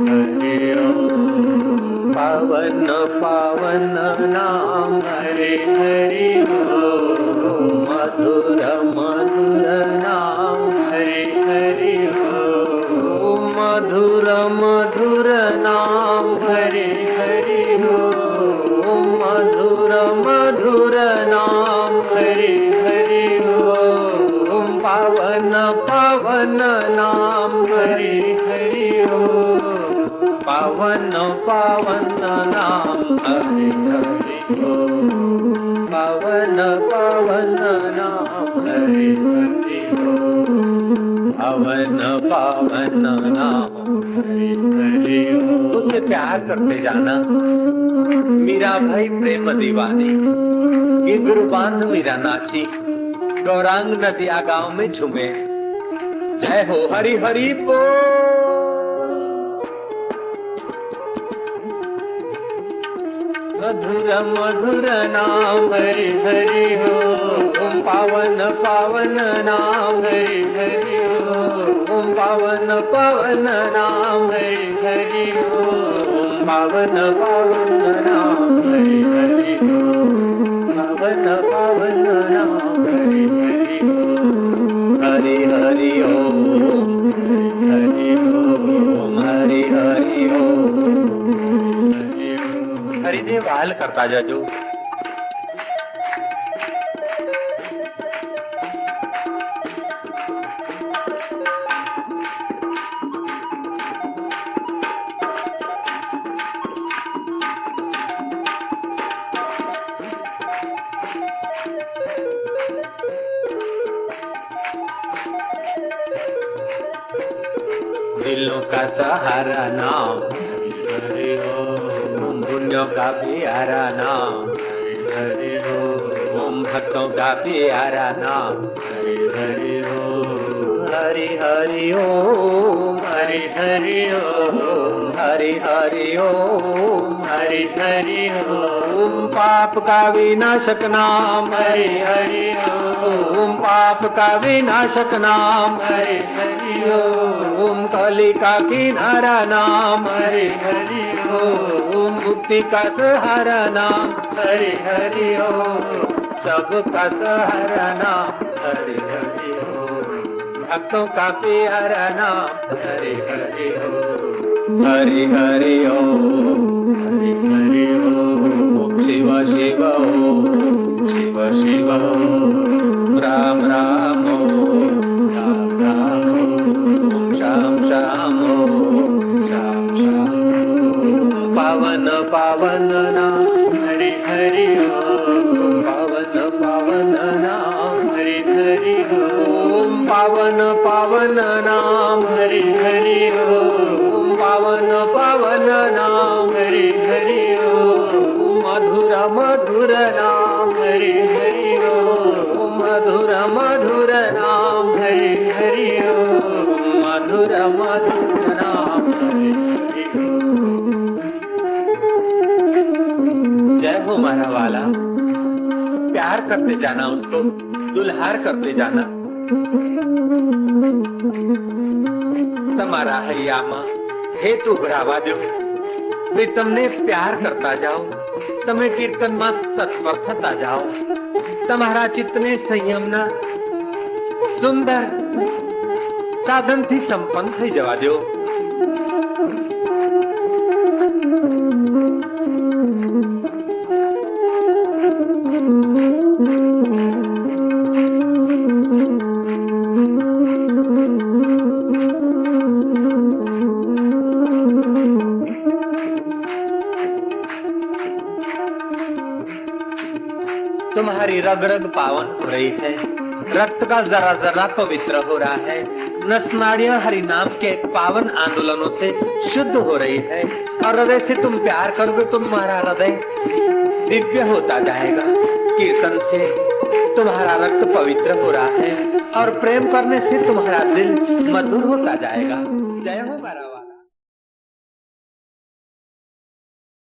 हरि ओम, पावन पावन नाम हरि हरि ओम, मधुर मधुर नाम हरि हरि ओम, मधुर मधुर नाम हरि हरि ओम, मधुर मधुर नाम हरि हरि ओम, पावन पावन नाम हरि हरि ओम, पावन पावन नाम हरि हरि ओम, पावन पावन नाम हरि हरि ओम, पावन पावन नाम हरि हरि ओम। उसे प्यार करते जाना। मीरा भाई प्रेम दीवानी, ये गुरु बांध मीरा नाची, गौरांग नदिया गांव में झूमे। जय हो हरि हरि बोल, मधुर मधुर नाम हरि हरि ओम पावन पावन नाम हरि हरि ओम पावन पावन नाम हरि हरि ओम पावन पावन नाम हरि हरि ओम पावन पावन नाम हरि हरि ओम हरि हरि ओम हरि ओम हरि हरि ओम હરિદેવ હાલ કરતા જજો. दिलों का सहारा नाम हरि ओम, पुण्यों का प्यारा नाम हरि ओम, भक्तों का प्यारा नाम हरि हरि ओम, हरि हरि ओम, हरि हरि ओम, हरि हरि ओम, हरि हरि ओम, पाप का विनाशक नाम हरि हरि ओम, पाप का विनाशक नाम हरि हरि ओम, कली का किनारा नाम हरि हरि ओम, मुक्ति का सहारा नाम हरि हरि ओम, सबका सहारा नाम हरि हरि ओम, भक्तों का प्यारा नाम हरि हरि ओम, हरि हरि ओम, हरि हरि ओम, शिव शिव ओम, शिव शिव ओम, राम राम ओम, राम राम ओम, श्याम श्याम ओम, श्याम श्याम ओम, पावन पावन नाम हरि हरि ओम, पावन पावन नाम हरि हरि ओम, पावन पावन नाम हरि हरि ओम, पावन पावन नाम हरि हरि ओम, मधुर मधुर नाम हरि हरि ओम, मधुर मधुर नाम हरि हरि ओम, मधुर मधुर नाम हरि हरि ओम. जय हो मारा वाला, प्यार करते जाना उसको, दुल्हार करते जाना. તમારા હૈયામાં હેતુ ભરાવા દો, તમને પ્યાર કરતા જાઓ, તમે કીર્તનમાં તત્પર થતા જાઓ, તમારા ચિત્તને સંયમના સુંદર સાધનથી સંપન્ન થઈ જવા દો. तुम्हारी रग रग पावन हो रही है, रक्त का जरा जरा पवित्र हो रहा है, नस नाड़ियां हरि नाम के पावन आंदोलनों से शुद्ध हो रही है, और हृदय से तुम प्यार करोगे तो तुम्हारा हृदय दिव्य होता जाएगा. कीर्तन से तुम्हारा रक्त पवित्र हो रहा है और प्रेम करने से तुम्हारा दिल मधुर होता जाएगा. जय हो मारा